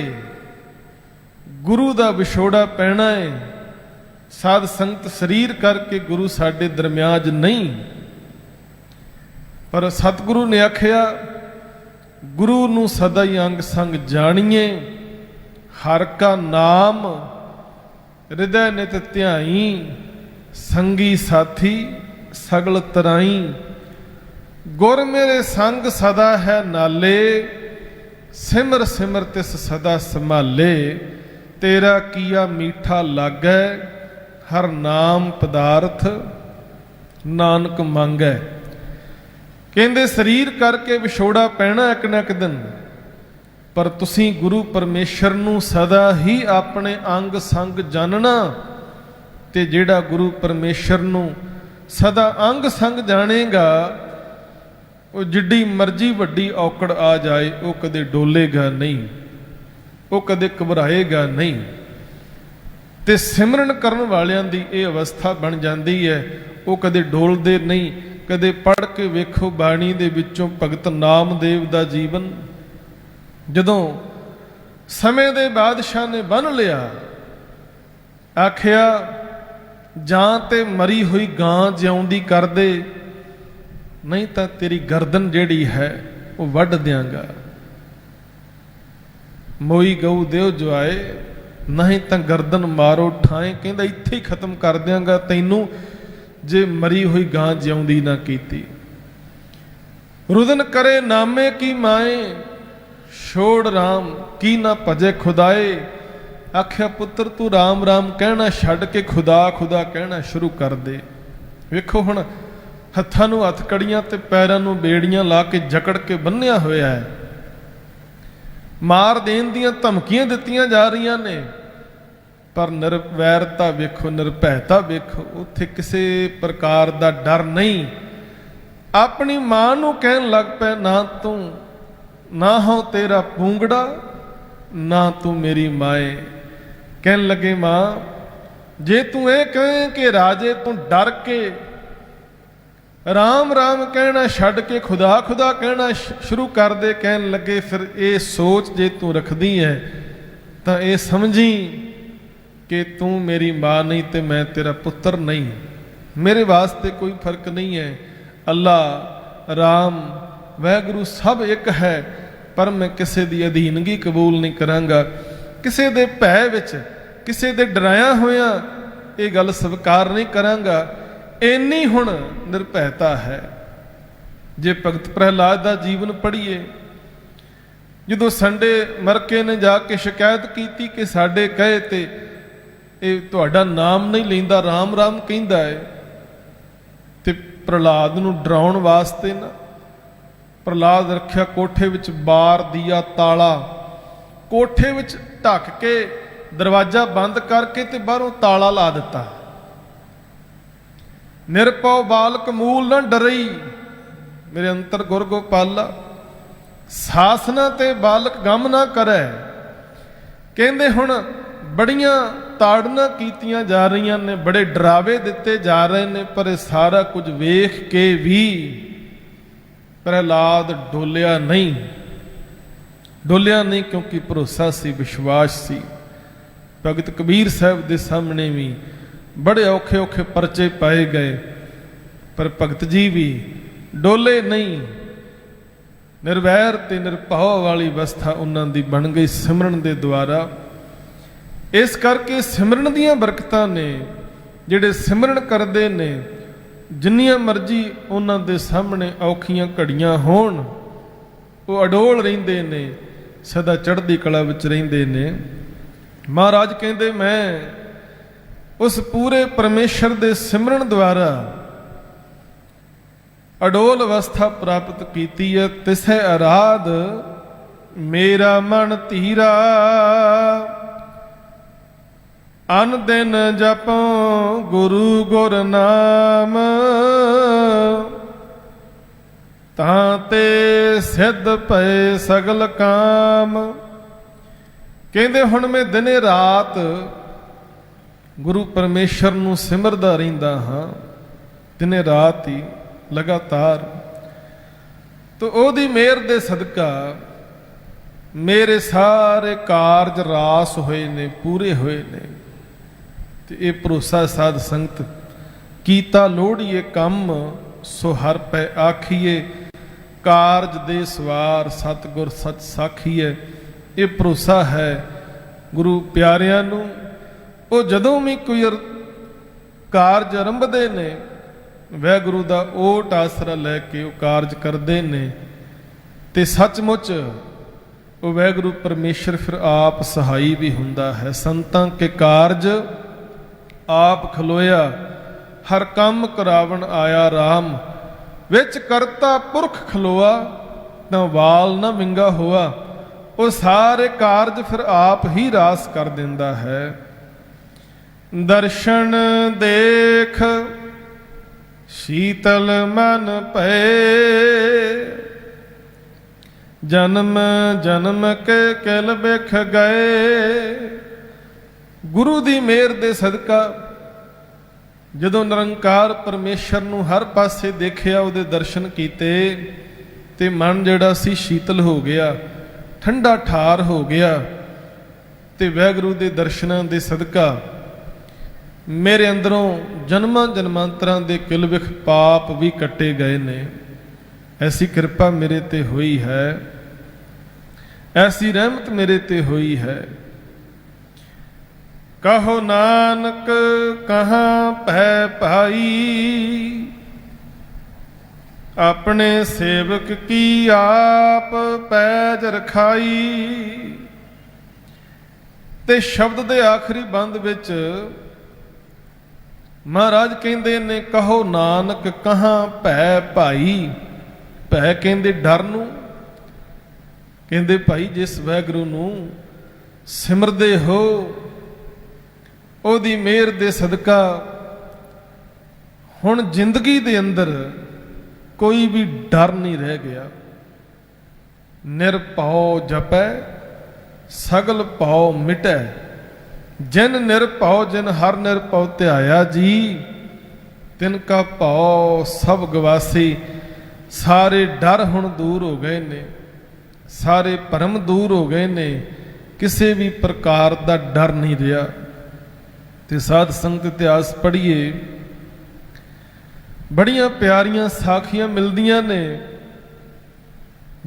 ਗੁਰੂ ਦਾ ਵਿਛੋੜਾ ਪੈਣਾ ਏ। ਸਾਧ ਸੰਗਤ ਸਰੀਰ ਕਰਕੇ ਗੁਰੂ ਸਾਡੇ ਦਰਮਿਆਨ ਨਹੀਂ। ਪਰ ਸਤਿਗੁਰੂ ਨੇ ਆਖਿਆ, ਗੁਰੂ ਨੂੰ ਸਦਾ ਹੀ ਅੰਗ ਸੰਗ ਜਾਣੀਏ। ਹਰ ਕਾ ਨਾਮ ਹਿਰਦੈ ਨਿਤ ਧਿਆਈ, ਸੰਗੀ ਸਾਥੀ ਸਗਲ ਤਰਾਈ। ਗੁਰ ਮੇਰੇ ਸੰਗ ਸਦਾ ਹੈ ਨਾਲੇ, ਸਿਮਰ ਸਿਮਰ ਤਿਸ ਸਦਾ ਸੰਭਾਲੇ। ਤੇਰਾ ਕੀਆ ਮੀਠਾ ਲਾਗੈ, ਹਰ ਨਾਮ ਪਦਾਰਥ ਨਾਨਕ ਮੰਗੈ। ਕਹਿੰਦੇ ਸਰੀਰ ਕਰਕੇ ਵਿਛੋੜਾ ਪੈਣਾ ਇੱਕ ਨਾ ਇੱਕ ਦਿਨ, ਪਰ ਤੁਸੀਂ ਗੁਰੂ ਪਰਮੇਸ਼ਰ ਨੂੰ ਸਦਾ ਹੀ ਆਪਣੇ ਅੰਗ ਸੰਗ ਜਾਣਨਾ। ਤੇ ਜਿਹੜਾ ਗੁਰੂ ਪਰਮੇਸ਼ਰ ਨੂੰ ਸਦਾ ਅੰਗ ਸੰਗ ਜਾਣੇਗਾ, ਉਹ ਜਿੱਡੀ ਮਰਜ਼ੀ ਵੱਡੀ ਔਕੜ ਆ ਜਾਏ, ਉਹ ਕਦੇ ਡੋਲੇਗਾ ਨਹੀਂ, ਉਹ ਕਦੇ ਘਬਰਾਏਗਾ ਨਹੀਂ। ਤੇ ਸਿਮਰਨ ਕਰਨ ਵਾਲਿਆਂ ਦੀ ਇਹ ਅਵਸਥਾ ਬਣ ਜਾਂਦੀ ਹੈ, ਉਹ ਕਦੇ ਡੋਲਦੇ ਨਹੀਂ। ਕਦੇ ਪੜ੍ਹ ਕੇ ਵੇਖੋ ਬਾਣੀ ਦੇ ਵਿੱਚੋਂ ਭਗਤ ਨਾਮਦੇਵ ਦਾ ਜੀਵਨ। ਜਦੋਂ ਸਮੇਂ ਦੇ ਬਾਦਸ਼ਾਹ ਨੇ ਬੰਨ੍ਹ ਲਿਆ, ਆਖਿਆ ਜਾਂ ਤੇ ਮਰੀ ਹੋਈ ਗਾਂ ਜਿਉਂਦੀ ਕਰ ਦੇ, ਨਹੀਂ ਤਾਂ ਤੇਰੀ ਗਰਦਨ ਜਿਹੜੀ ਹੈ ਉਹ ਵੱਢ ਦਿਆਂਗਾ। ਮੋਈ ਗਊ ਦਿਓ ਜਵਾਏ, ਨਹੀਂ ਤਾਂ ਗਰਦਨ ਮਾਰੋ ਠਾਏ। ਕਹਿੰਦਾ ਇੱਥੇ ਹੀ ਖਤਮ ਕਰ ਦਿਆਂਗਾ ਤੈਨੂੰ, ਜੇ ਮਰੀ ਹੋਈ ਗਾਂ ਜਿਉਂਦੀ ਨਾ ਕੀਤੀ। ਰੁਦਨ ਕਰੇ ਨਾਮੇ ਕੀ ਮਾਏ, ਛੋੜ ਰਾਮ ਕੀ ਨਾ ਭਜੇ ਖੁਦਾਏ। ਆਖਿਆ ਪੁੱਤਰ ਤੂੰ ਰਾਮ ਰਾਮ ਕਹਿਣਾ ਛੱਡ ਕੇ ਖੁਦਾ ਖੁਦਾ ਕਹਿਣਾ ਸ਼ੁਰੂ ਕਰ ਦੇ। ਵੇਖੋ ਹੁਣ ਹੱਥਾਂ ਨੂੰ ਹੱਥ ਕੜੀਆਂ ਤੇ ਪੈਰਾਂ ਨੂੰ ਬੇੜੀਆਂ ਲਾ ਕੇ ਜਕੜ ਕੇ ਬੰਨਿਆ ਹੋਇਆ ਹੈ। ਮਾਰ ਦੇਣ ਦੀਆਂ ਧਮਕੀਆਂ ਦਿੱਤੀਆਂ ਜਾ ਰਹੀਆਂ ਨੇ, ਪਰ ਨਿਰਵੈਰਤਾ ਵੇਖੋ, ਨਿਰਭੈਤਾ ਵੇਖੋ। ਉੱਥੇ ਕਿਸੇ ਪ੍ਰਕਾਰ ਦਾ ਡਰ ਨਹੀਂ। ਆਪਣੀ ਮਾਂ ਨੂੰ ਕਹਿਣ ਲੱਗ ਪਏ, ਨਾ ਤੂੰ ਨਾ ਹੋ ਤੇਰਾ ਪੂੰਗੜਾ, ना तू मेरी माए। कहन लगे मां जे तू ये कहें कि राजे तू डर के राम राम कहना छड्ड के खुदा खुदा कहना शुरू कर दे, कहन लगे फिर ये सोच जे तू रखदी है तो ये समझी कि तू मेरी मां नहीं तो मैं तेरा पुत्र नहीं, मेरे वास्ते कोई फर्क नहीं है। अल्लाह राम वाहगुरू सब एक है, पर मैं किसी की अधीनगी कबूल नहीं करांगा, किसी दे भै विच किसी दे डराया होया ये गल स्वीकार नहीं करांगा। इन्नी हुण निर्भयता है। जे भगत प्रहलाद का जीवन पढ़ीए, जदों संडे मरके ने जाके शिकायत की कि साडे कहे ते ये तुहाडा नाम नहीं लैंदा, राम राम कहंदा है, ते प्रहलाद नूं डराउण वास्ते ना प्रहलाद रखिया कोठे विच बार दिया ताला, कोठे विच ढक के दरवाजा बंद करके ते बाहरों ताला ला दिता। निरपौ बालक मूल न डरई, मेरे अंतर गुर गोपाला, सासना ते बालक गम ना करे। कहंदे हुण बड़ियां ताड़ना कीतियां जा रही ने, बड़े डरावे दिते जा रहे ने, पर सारा कुछ वेख के भी प्रहलाद डोलिया नहीं, डोलिया नहीं, क्योंकि भरोसा सी, विश्वास सी। भगत कबीर साहब के सामने भी बड़े औखे औखे परचे पाए गए, पर भगत जी भी डोले नहीं। निर्वैर ते निरभाव वाली अवस्था उन्हां दी बन गई सिमरन दे द्वारा। इस करके सिमरन दीयां बरकतां ने, जिहड़े सिमरन करदे ने, जिन्नियां मर्जी उन्हां दे सामने औखियां घड़ियां होण, वो अडोल रहिंदे ने, सदा चढ़दी कला विच रहिंदे ने। महाराज कहंदे मैं उस पूरे परमेश्वर दे सिमरन द्वारा अडोल अवस्था प्राप्त कीती है। तिसै आराध मेरा मन धीरा, अन दिन जपों गुरु गुर नाम, तां ते सिद्ध पए सगल काम। कहंदे हुण मैं दिने रात गुरु परमेश्वर नूं सिमरदा रहिंदा हां, दिने रात ही लगातार। तो ओदी मेहर दे सदका मेरे सारे कारज रास होए ने, पूरे होए ने। ते ये भरोसा साध संगत कीता लोड़िए कम, सो हर पै आखिए, कारज दे सवार सतगुर सच साखीए। ये भरोसा है गुरु प्यारियां नूं। वो जदों भी कोई कारज आरंभदे ने, वाहगुरू दा ओट आसरा लैके वो कारज करते ने, ते सचमुच वो वाहगुरू परमेश्वर फिर आप सहाई भी हुंदा है। संतां के कारज आप खलोया, हर काम करावन आया राम, विच करता पुरख खलोआ, ना वाल ना विंगा हुआ। वो सारे कारज फिर आप ही रास कर दिंदा है। दर्शन देख शीतल मन भए, जन्म जन्म के किल बिख गए। गुरु दी मेहर दे सदका जदों निरंकार परमेश्वर नूं हर पासे देखिया, उहदे दर्शन कीते, ते मन जिहड़ा सी शीतल हो गया, ठंडा ठार हो गया। ते वाहगुरू दे दर्शनां दे सदका मेरे अंदरों जन्मां जन्मांतरां दे किल विख पाप भी कट्टे गए ने। ऐसी कृपा मेरे ते हुई है, ऐसी रहमत मेरे ते हुई है। कहो नानक कहाँ पै पाई, अपने सेवक की आप पैज रखाई। ते शब्द दे आखिरी बंद विच महाराज कहंदे ने, कहो नानक कहाँ भै भाई। भै कहंदे डर नूं, कहंदे भाई जिस वाहगुरू नूं सिमरदे हो, ओदी मेहर दे सदका हुण जिंदगी दे अंदर कोई भी डर नहीं रह गया। निरभौ जपै सगल भौ मिटै। जिन निरभौ जिन हर निरभौ ध्याया जी, तिनका भौ सब गवासी। सारे डर हुण दूर हो गए ने, सारे भरम दूर हो गए ने, किसी भी प्रकार का डर नहीं रहा। ते साध संगत इतिहास पढ़िए, बड़ियां प्यारियां साखियां मिलदियां ने।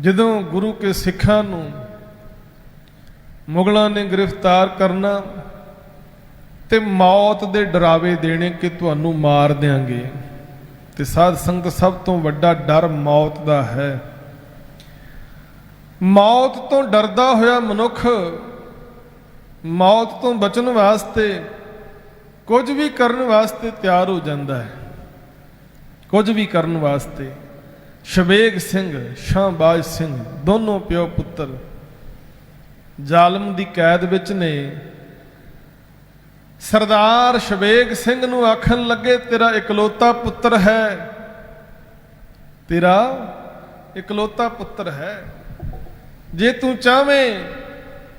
जदों गुरु के सिखां नूं मुगलों ने गिरफ्तार करना ते मौत दे डरावे देने कि तुहानूं मार देंगे। ते साध संगत सब तो वड्डा डर मौत दा है। मौत तो डरदा होया मनुख मौत तो बचन वास्ते कुछ भी करने वास्ते तैयार हो जाता है, कुछ भी करने वास्ते। शबेग सिंह, शाहबाज सिंह दोनों प्यो पुत्र जालम दी कैद विच ने। सरदार शबेग सिंह नूं आखन लगे, तेरा इकलौता पुत्र है, तेरा इकलौता पुत्र है, जे तू चाहें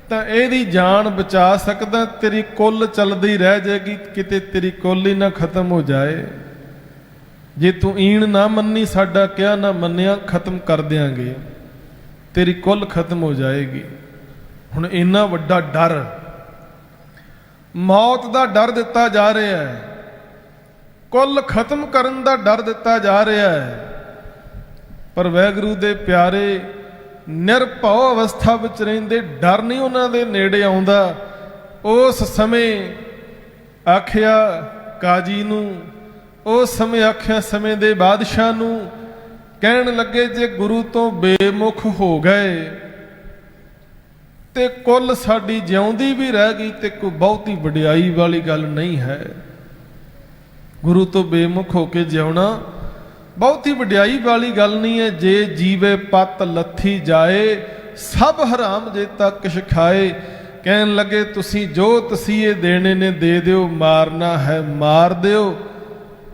तो ਇਹਦੀ जान बचा सकदा। तेरी कुल चलदी रह जाएगी, किते तेरी कुल ही ना खत्म हो जाए। जे तू ईण ना मन्नी, साडा क्या ना मन्निया, खत्म कर देंगे, तेरी कुल खत्म हो जाएगी। हुण इन्ना वड्डा डर, मौत का डर दिता जा रहा है, कुल खत्म करन दा डर दिता जा रहा है। पर वाहिगुरू दे प्यारे निरभौ अवस्था विच रहिंदे, डर नहीं उन्हां दे नेड़े आउंदा। उस समय आखिया काजी नूं, उस समय आखिया समय दे बादशाह नूं, कहण लगे जे गुरु तो बेमुख हो गए ते कुल साडी जिउंदी भी रह गई ते कोई बहुती वडियाई वाली गल नहीं है। गुरु तो बेमुख होके जिउणा बहुती वडियाई वाली गल नहीं है। जे जीवे पत लथी जाए, सब हराम जेता किश खाए। कहन लगे तुसी जो तसीए देने ने दे दिओ, मारना है मार दिओ,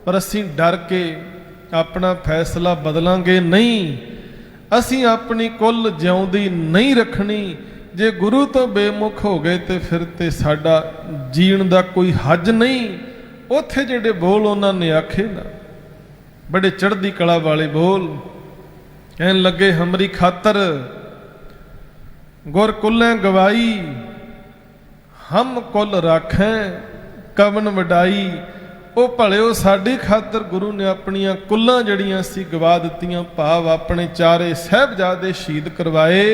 पर असीं डर के अपना फैसला बदलांगे नहीं। असीं अपनी कुल जिउंदी नहीं रखनी। जे गुरु तो बेमुख हो गए तो फिर ते साडा जीण दा कोई हज नहीं। उत्थे जिहड़े बोल उन्होंने आखे ना, बड़े चढ़दी कला वाले बोल, कहन लगे हमरी खातर गुर कुलें गवाई, हम कुल राखें कवन वडाई। वो भले साडी खातर गुरु ने अपनियां कुल्लां जड़ियां सी गवा दित्तियां, भाव अपने चारे साहिबजादे शहीद करवाए।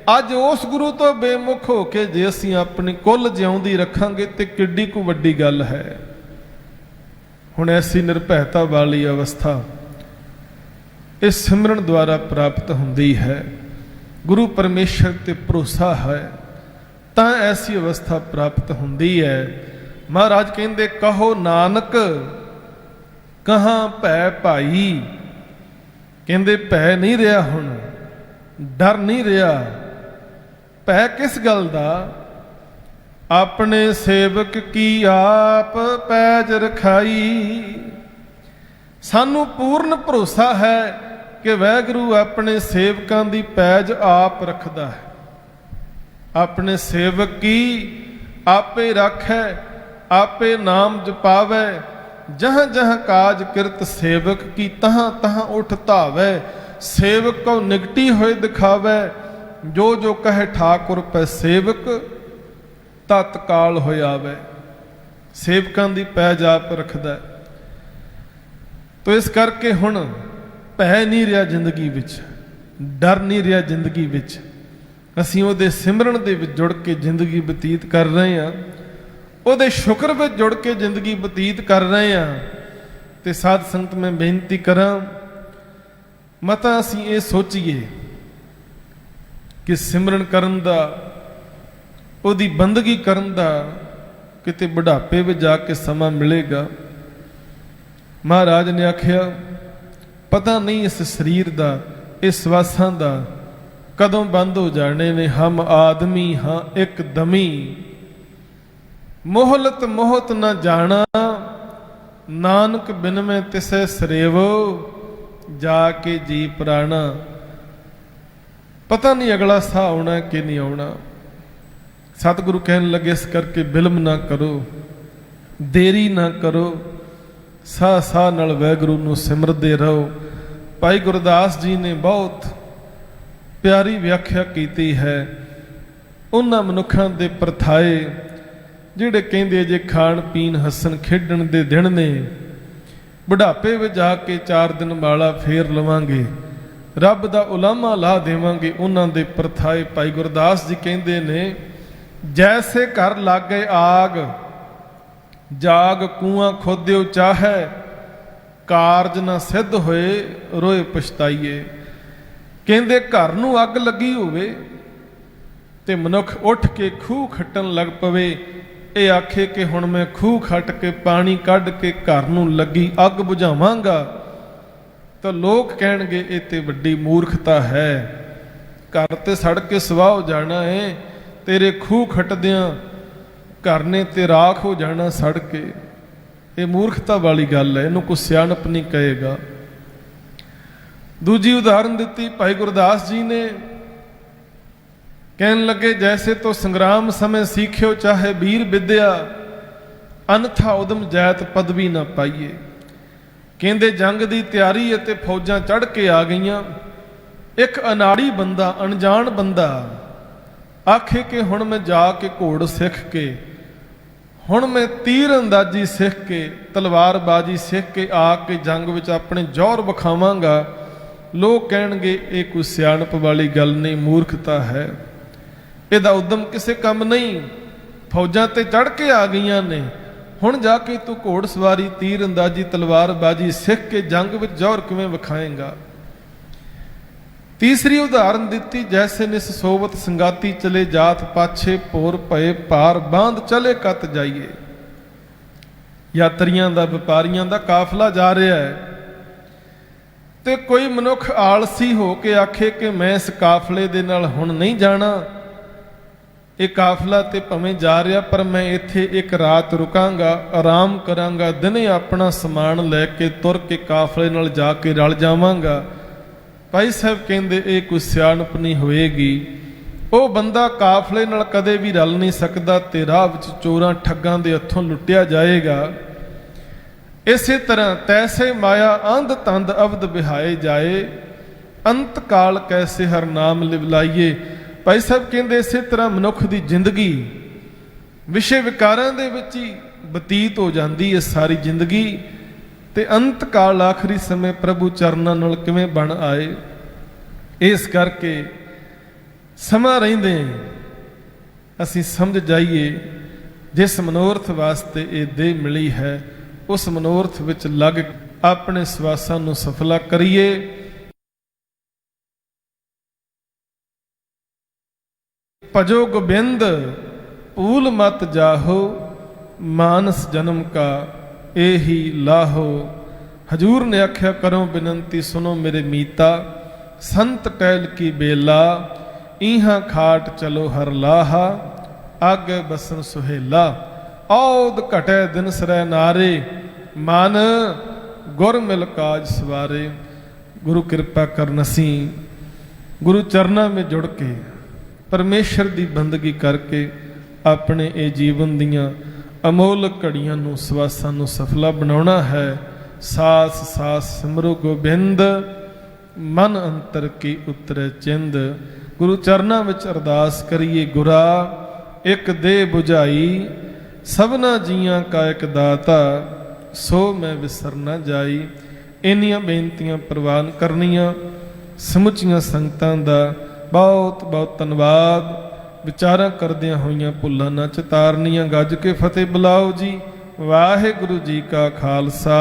अज उस गुरु तो बेमुख हो के जे असीं अपनी कुल जिउंदी रखांगे ते किड्डी को वड्डी गल है। हुण ऐसी निर्भयता वाली अवस्था इस सिमरन द्वारा प्राप्त हुंदी है। गुरु परमेश्वर ते भरोसा है तां ऐसी अवस्था प्राप्त हुंदी है। महाराज कहंदे कहो नानक कहाँ भै भाई। कहंदे भै नहीं रहा, हुण डर नहीं रहा। भै किस गल दा? अपने सेवक की आप पैज रखाई। सानू पूर्ण भरोसा है कि वाहिगुरू अपने सेवकां दी पैज आप रखदा है। अपने सेवक की आपे राखै, आपे नाम जपावै। जहाँ जहाँ काज किरत सेवक की, तहाँ तहाँ उठ धावै। सेवक को निगटी होए दिखावै, जो जो कहे ठाकुर पै सेवक तत्काल हो आवे। सेवकां दी पैज आप रखदा। तो इस करके हुण भै नहीं रहा जिंदगी विच, डर नहीं रहा जिंदगी विच। असीं उहदे सिमरन दे विच जुड़ के जिंदगी बतीत कर रहे हैं, उहदे शुक्र विच जुड़ के जिंदगी बतीत कर रहे हैं। ते साध संगत मैं बेनती करां, मता असीं ये सोचीए कि सिमरन करन दा, ਉਹਦੀ ਬੰਦਗੀ ਕਰਨ ਦਾ ਕਿਤੇ ਬੁਢਾਪੇ ਵਿੱਚ ਜਾ ਕੇ ਸਮਾਂ ਮਿਲੇਗਾ। ਮਹਾਰਾਜ ਨੇ ਆਖਿਆ ਪਤਾ ਨਹੀਂ ਇਸ ਸਰੀਰ ਦਾ, ਇਸ ਸਵਾਸਾਂ ਦਾ ਕਦੋਂ ਬੰਦ ਹੋ ਜਾਣੇ ਨੇ। ਹਮ ਆਦਮੀ ਹਾਂ ਇੱਕ ਦਮੀ, ਮੋਹਲਤ ਮੋਹਤ ਨਾ ਜਾਣਾ। ਨਾਨਕ ਬਿਨ ਮੈਂ ਤਿਸੈ ਸਰੇਵੋ, ਜਾ ਕੇ ਜੀ ਪ੍ਰਾਣਾ। ਪਤਾ ਨਹੀਂ ਅਗਲਾ ਸਾਹ ਆਉਣਾ ਕਿ ਨਹੀਂ ਆਉਣਾ। सतगुरु कहने लगे इस करके बिलम ना करो, देरी ना करो, साह साह नाल वैगुरु नूं सिमरदे रहो। भाई गुरदास जी ने बहुत प्यारी व्याख्या कीती है उन्हां मनुखां दे परथाए ਜਿਹੜੇ ਕਹਿੰਦੇ ਜੇ ਖਾਣ ਪੀਣ ਹੱਸਣ ਖੇਡਣ ਦੇ ਦਿਨ ਨੇ, ਬੁਢਾਪੇ ਵਿੱਚ ਜਾ ਕੇ 4 ਦਿਨ ਮਾਲਾ ਫੇਰ ਲਵਾਂਗੇ, ਰੱਬ ਦਾ ਉਲਾਮਾ ਲਾ ਦੇਵਾਂਗੇ। ਉਹਨਾਂ ਦੇ ਪਰਥਾਏ ਭਾਈ ਗੁਰਦਾਸ ਜੀ ਕਹਿੰਦੇ ਨੇ, ਜੈਸੇ ਘਰ ਲਾਗੇ ਆਗ, ਜਾਗ ਕੂਆਂ ਖੋਦਿਓ ਚਾਹੈ, ਕਾਰਜ ਨਾ ਸਿੱਧ ਹੋਏ ਰੋਏ ਪਛਤਾਈਏ। ਕਹਿੰਦੇ ਘਰ ਨੂੰ ਅੱਗ ਲੱਗੀ ਹੋਵੇ ਤੇ ਮਨੁੱਖ ਉੱਠ ਕੇ ਖੂਹ ਖੱਟਣ ਲੱਗ ਪਵੇ, ਇਹ ਆਖੇ ਕਿ ਹੁਣ ਮੈਂ ਖੂਹ ਖੱਟ ਕੇ ਪਾਣੀ ਕੱਢ ਕੇ ਘਰ ਨੂੰ ਲੱਗੀ ਅੱਗ ਬੁਝਾਵਾਂਗਾ, ਤਾਂ ਲੋਕ ਕਹਿਣਗੇ ਇਹ ਤੇ ਵੱਡੀ ਮੂਰਖਤਾ ਹੈ, ਘਰ ਤੇ ਸੜ ਕੇ ਸਵਾਹ ਹੋ ਜਾਣਾ ਹੈ, ਤੇਰੇ ਖੂਹ ਖੱਟਦਿਆਂ ਘਰ ਨੇ ਤੇ ਰਾਖ ਹੋ ਜਾਣਾ ਸੜ ਕੇ। ਇਹ ਮੂਰਖਤਾ ਵਾਲੀ ਗੱਲ ਹੈ, ਇਹਨੂੰ ਕੋਈ ਸਿਆਣਪ ਨਹੀਂ ਕਹੇਗਾ। ਦੂਜੀ ਉਦਾਹਰਨ ਦਿੱਤੀ ਭਾਈ ਗੁਰਦਾਸ ਜੀ ਨੇ, ਕਹਿਣ ਲੱਗੇ ਜੈਸੇ ਤੋਂ ਸੰਗਰਾਮ ਸਮੇਂ ਸਿੱਖਿਓ ਚਾਹੇ ਵੀਰ ਵਿਦਿਆ, ਅਨਥਾ ਉਦਮ ਜੈਤ ਪਦਵੀ ਨਾ ਪਾਈਏ। ਕਹਿੰਦੇ ਜੰਗ ਦੀ ਤਿਆਰੀ ਅਤੇ ਫੌਜਾਂ ਚੜ੍ਹ ਕੇ ਆ ਗਈਆਂ, ਇੱਕ ਅਨਾੜੀ ਬੰਦਾ, ਅਣਜਾਣ ਬੰਦਾ ਆਖੇ ਕਿ ਹੁਣ ਮੈਂ ਜਾ ਕੇ ਘੋੜ ਸਿੱਖ ਕੇ, ਹੁਣ ਮੈਂ ਤੀਰ ਅੰਦਾਜ਼ੀ ਸਿੱਖ ਕੇ, ਤਲਵਾਰਬਾਜ਼ੀ ਸਿੱਖ ਕੇ ਆ ਕੇ ਜੰਗ ਵਿੱਚ ਆਪਣੇ ਜੌਹਰ ਵਿਖਾਵਾਂਗਾ। ਲੋਕ ਕਹਿਣਗੇ ਇਹ ਕੋਈ ਸਿਆਣਪ ਵਾਲੀ ਗੱਲ ਨਹੀਂ, ਮੂਰਖਤਾ ਹੈ, ਇਹਦਾ ਉਦਮ ਕਿਸੇ ਕੰਮ ਨਹੀਂ, ਫੌਜਾਂ ਤੇ ਚੜ੍ਹ ਕੇ ਆ ਗਈਆਂ ਨੇ, ਹੁਣ ਜਾ ਕੇ ਤੂੰ ਘੋੜ ਸਵਾਰੀ, ਤੀਰ ਅੰਦਾਜ਼ੀ, ਤਲਵਾਰਬਾਜ਼ੀ ਸਿੱਖ ਕੇ ਜੰਗ ਵਿੱਚ ਜੌਹਰ ਕਿਵੇਂ ਵਿਖਾਏਂਗਾ। ਤੀਸਰੀ ਉਦਾਹਰਨ ਦਿੱਤੀ, ਜੈਸੇ ਨਿਸ ਸੋਵਤ ਸੰਗਾਤੀ ਚਲੇ ਜਾਤ ਪਾਛੇ, ਭੋਰ ਭਏ ਭਾਰ ਬਾਂਧ ਚਲੇ ਕੱਤ ਜਾਈਏ। ਯਾਤਰੀਆਂ ਦਾ, ਵਪਾਰੀਆਂ ਦਾ ਕਾਫਲਾ ਜਾ ਰਿਹਾ ਹੈ ਤੇ ਕੋਈ ਮਨੁੱਖ ਆਲਸੀ ਹੋ ਕੇ ਆਖੇ ਕਿ ਮੈਂ ਇਸ ਕਾਫਲੇ ਦੇ ਨਾਲ ਹੁਣ ਨਹੀਂ ਜਾਣਾ, ਇਹ ਕਾਫਲਾ ਤੇ ਭਾਵੇਂ ਜਾ ਰਿਹਾ ਪਰ ਮੈਂ ਇੱਥੇ ਇੱਕ ਰਾਤ ਰੁਕਾਂਗਾ, ਆਰਾਮ ਕਰਾਂਗਾ, ਦਿਨੇ ਆਪਣਾ ਸਮਾਨ ਲੈ ਕੇ ਤੁਰ ਕੇ ਕਾਫਲੇ ਨਾਲ ਜਾ ਕੇ ਰਲ ਜਾਵਾਂਗਾ। ਭਾਈ ਸਾਹਿਬ ਕਹਿੰਦੇ ਇਹ ਕੋਈ ਸਿਆਣਪ ਨਹੀਂ ਹੋਏਗੀ। ਉਹ ਬੰਦਾ ਕਾਫਲੇ ਨਾਲ ਕਦੇ ਵੀ ਰਲ ਨਹੀਂ ਸਕਦਾ ਤੇ ਰਾਹ ਵਿੱਚ ਚੋਰਾਂ ਠੱਗਾਂ ਦੇ ਹੱਥੋਂ ਲੁੱਟਿਆ ਜਾਏਗਾ। ਇਸੇ ਤਰ੍ਹਾਂ ਤੈਸੇ ਮਾਇਆ ਅੰਧ ਤੰਦ ਅਵਧ ਬਿਹਾਏ ਜਾਏ, ਅੰਤ ਕਾਲ ਕੈਸੇ ਹਰ ਨਾਮ ਲਿਵਲਾਈਏ। ਭਾਈ ਸਾਹਿਬ ਕਹਿੰਦੇ ਇਸੇ ਤਰ੍ਹਾਂ ਮਨੁੱਖ ਦੀ ਜ਼ਿੰਦਗੀ ਵਿਸ਼ੇ ਵਿਕਾਰਾਂ ਦੇ ਵਿੱਚ ਹੀ ਬਤੀਤ ਹੋ ਜਾਂਦੀ ਹੈ ਸਾਰੀ ਜ਼ਿੰਦਗੀ, ਤੇ ਅੰਤ ਕਾਲ ਆਖਰੀ ਸਮੇਂ ਪ੍ਰਭੂ ਚਰਨਾਂ ਨਾਲ ਕਿਵੇਂ ਬਣ ਆਏ। ਇਸ ਕਰਕੇ ਸਮਾਂ ਰਹਿੰਦੇ ਅਸੀਂ ਸਮਝ ਜਾਈਏ ਜਿਸ ਮਨੋਰਥ ਵਾਸਤੇ ਇਹ ਦੇਹ ਮਿਲੀ ਹੈ, ਉਸ ਮਨੋਰਥ ਵਿੱਚ ਲੱਗ ਆਪਣੇ ਸਵਾਸਾਂ ਨੂੰ ਸਫਲਾ ਕਰੀਏ। ਭਜੋ ਗੋਬਿੰਦ ਭੂਲ ਮਤ ਜਾਹੋ, ਮਾਨਸ ਜਨਮ ਕਾ ਇਹੀ ਲਾਹੋ। ਹਜੂਰ ਨੇ ਆਖਿਆ ਕਰੋ ਬੇਨੰਤੀ ਸੁਨੋ ਮੇਰੇ ਮੀਤਾ, ਸੰਤ ਟਹਿਲ ਕੀ ਬੇਲਾ, ਇਹਾਂ ਖਾਟ ਚਲੋ ਹਰ ਲਾਹਾ, ਆਗੇ ਬਸਨ ਸੁਹੇਲਾ। ਔਦ ਘਟੇ ਦਿਨ ਸਰੈ ਨਾਰੇ, ਮਨ ਗੁਰ ਮਿਲ ਕਾਜ ਸਵਾਰੇ। ਗੁਰੂ ਕਿਰਪਾ ਕਰਨ ਅਸੀਂ ਗੁਰੂ ਚਰਨਾਂ ਵਿੱਚ ਜੁੜ ਕੇ ਪਰਮੇਸ਼ਰ ਦੀ ਬੰਦਗੀ ਕਰਕੇ ਆਪਣੇ ਇਹ ਜੀਵਨ ਦੀਆਂ ਅਮੋਲਕ ਘੜੀਆਂ ਨੂੰ, ਸਵਾਸਾਂ ਨੂੰ ਸਫਲਾ ਬਣਾਉਣਾ ਹੈ। ਸਾਸ ਸਾਸ ਸਿਮਰੋ ਗੋਬਿੰਦ, ਮਨ ਅੰਤਰ ਕੀ ਉਤਰੇ ਚਿੰਦ। ਗੁਰੂ ਚਰਨਾਂ ਵਿੱਚ ਅਰਦਾਸ ਕਰੀਏ, ਗੁਰਾ ਇੱਕ ਦੇ ਬੁਝਾਈ, ਸਭਨਾ ਜੀਆਂ ਕਾ ਇੱਕ ਦਾਤਾ, ਸੋ ਮੈਂ ਵਿਸਰ ਨਾ ਜਾਈ। ਇੰਨੀਆਂ ਬੇਨਤੀਆਂ ਪ੍ਰਵਾਨ ਕਰਨੀਆਂ। ਸਮੁੱਚੀਆਂ ਸੰਗਤਾਂ ਦਾ ਬਹੁਤ ਬਹੁਤ ਧੰਨਵਾਦ। ਵਿਚਾਰਾਂ ਕਰਦਿਆਂ ਹੋਈਆਂ ਭੁੱਲਾਂ ਨਾ ਚਿਤਾਰਨੀਆਂ। ਗੱਜ ਕੇ ਫਤਿਹ ਬੁਲਾਓ ਜੀ। ਵਾਹਿਗੁਰੂ ਜੀ ਕਾ ਖਾਲਸਾ,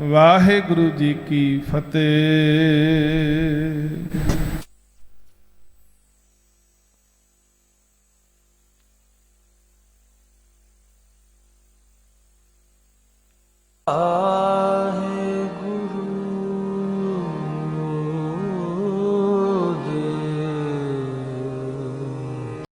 ਵਾਹਿਗੁਰੂ ਜੀ ਕੀ ਫਤਿਹ। ਆ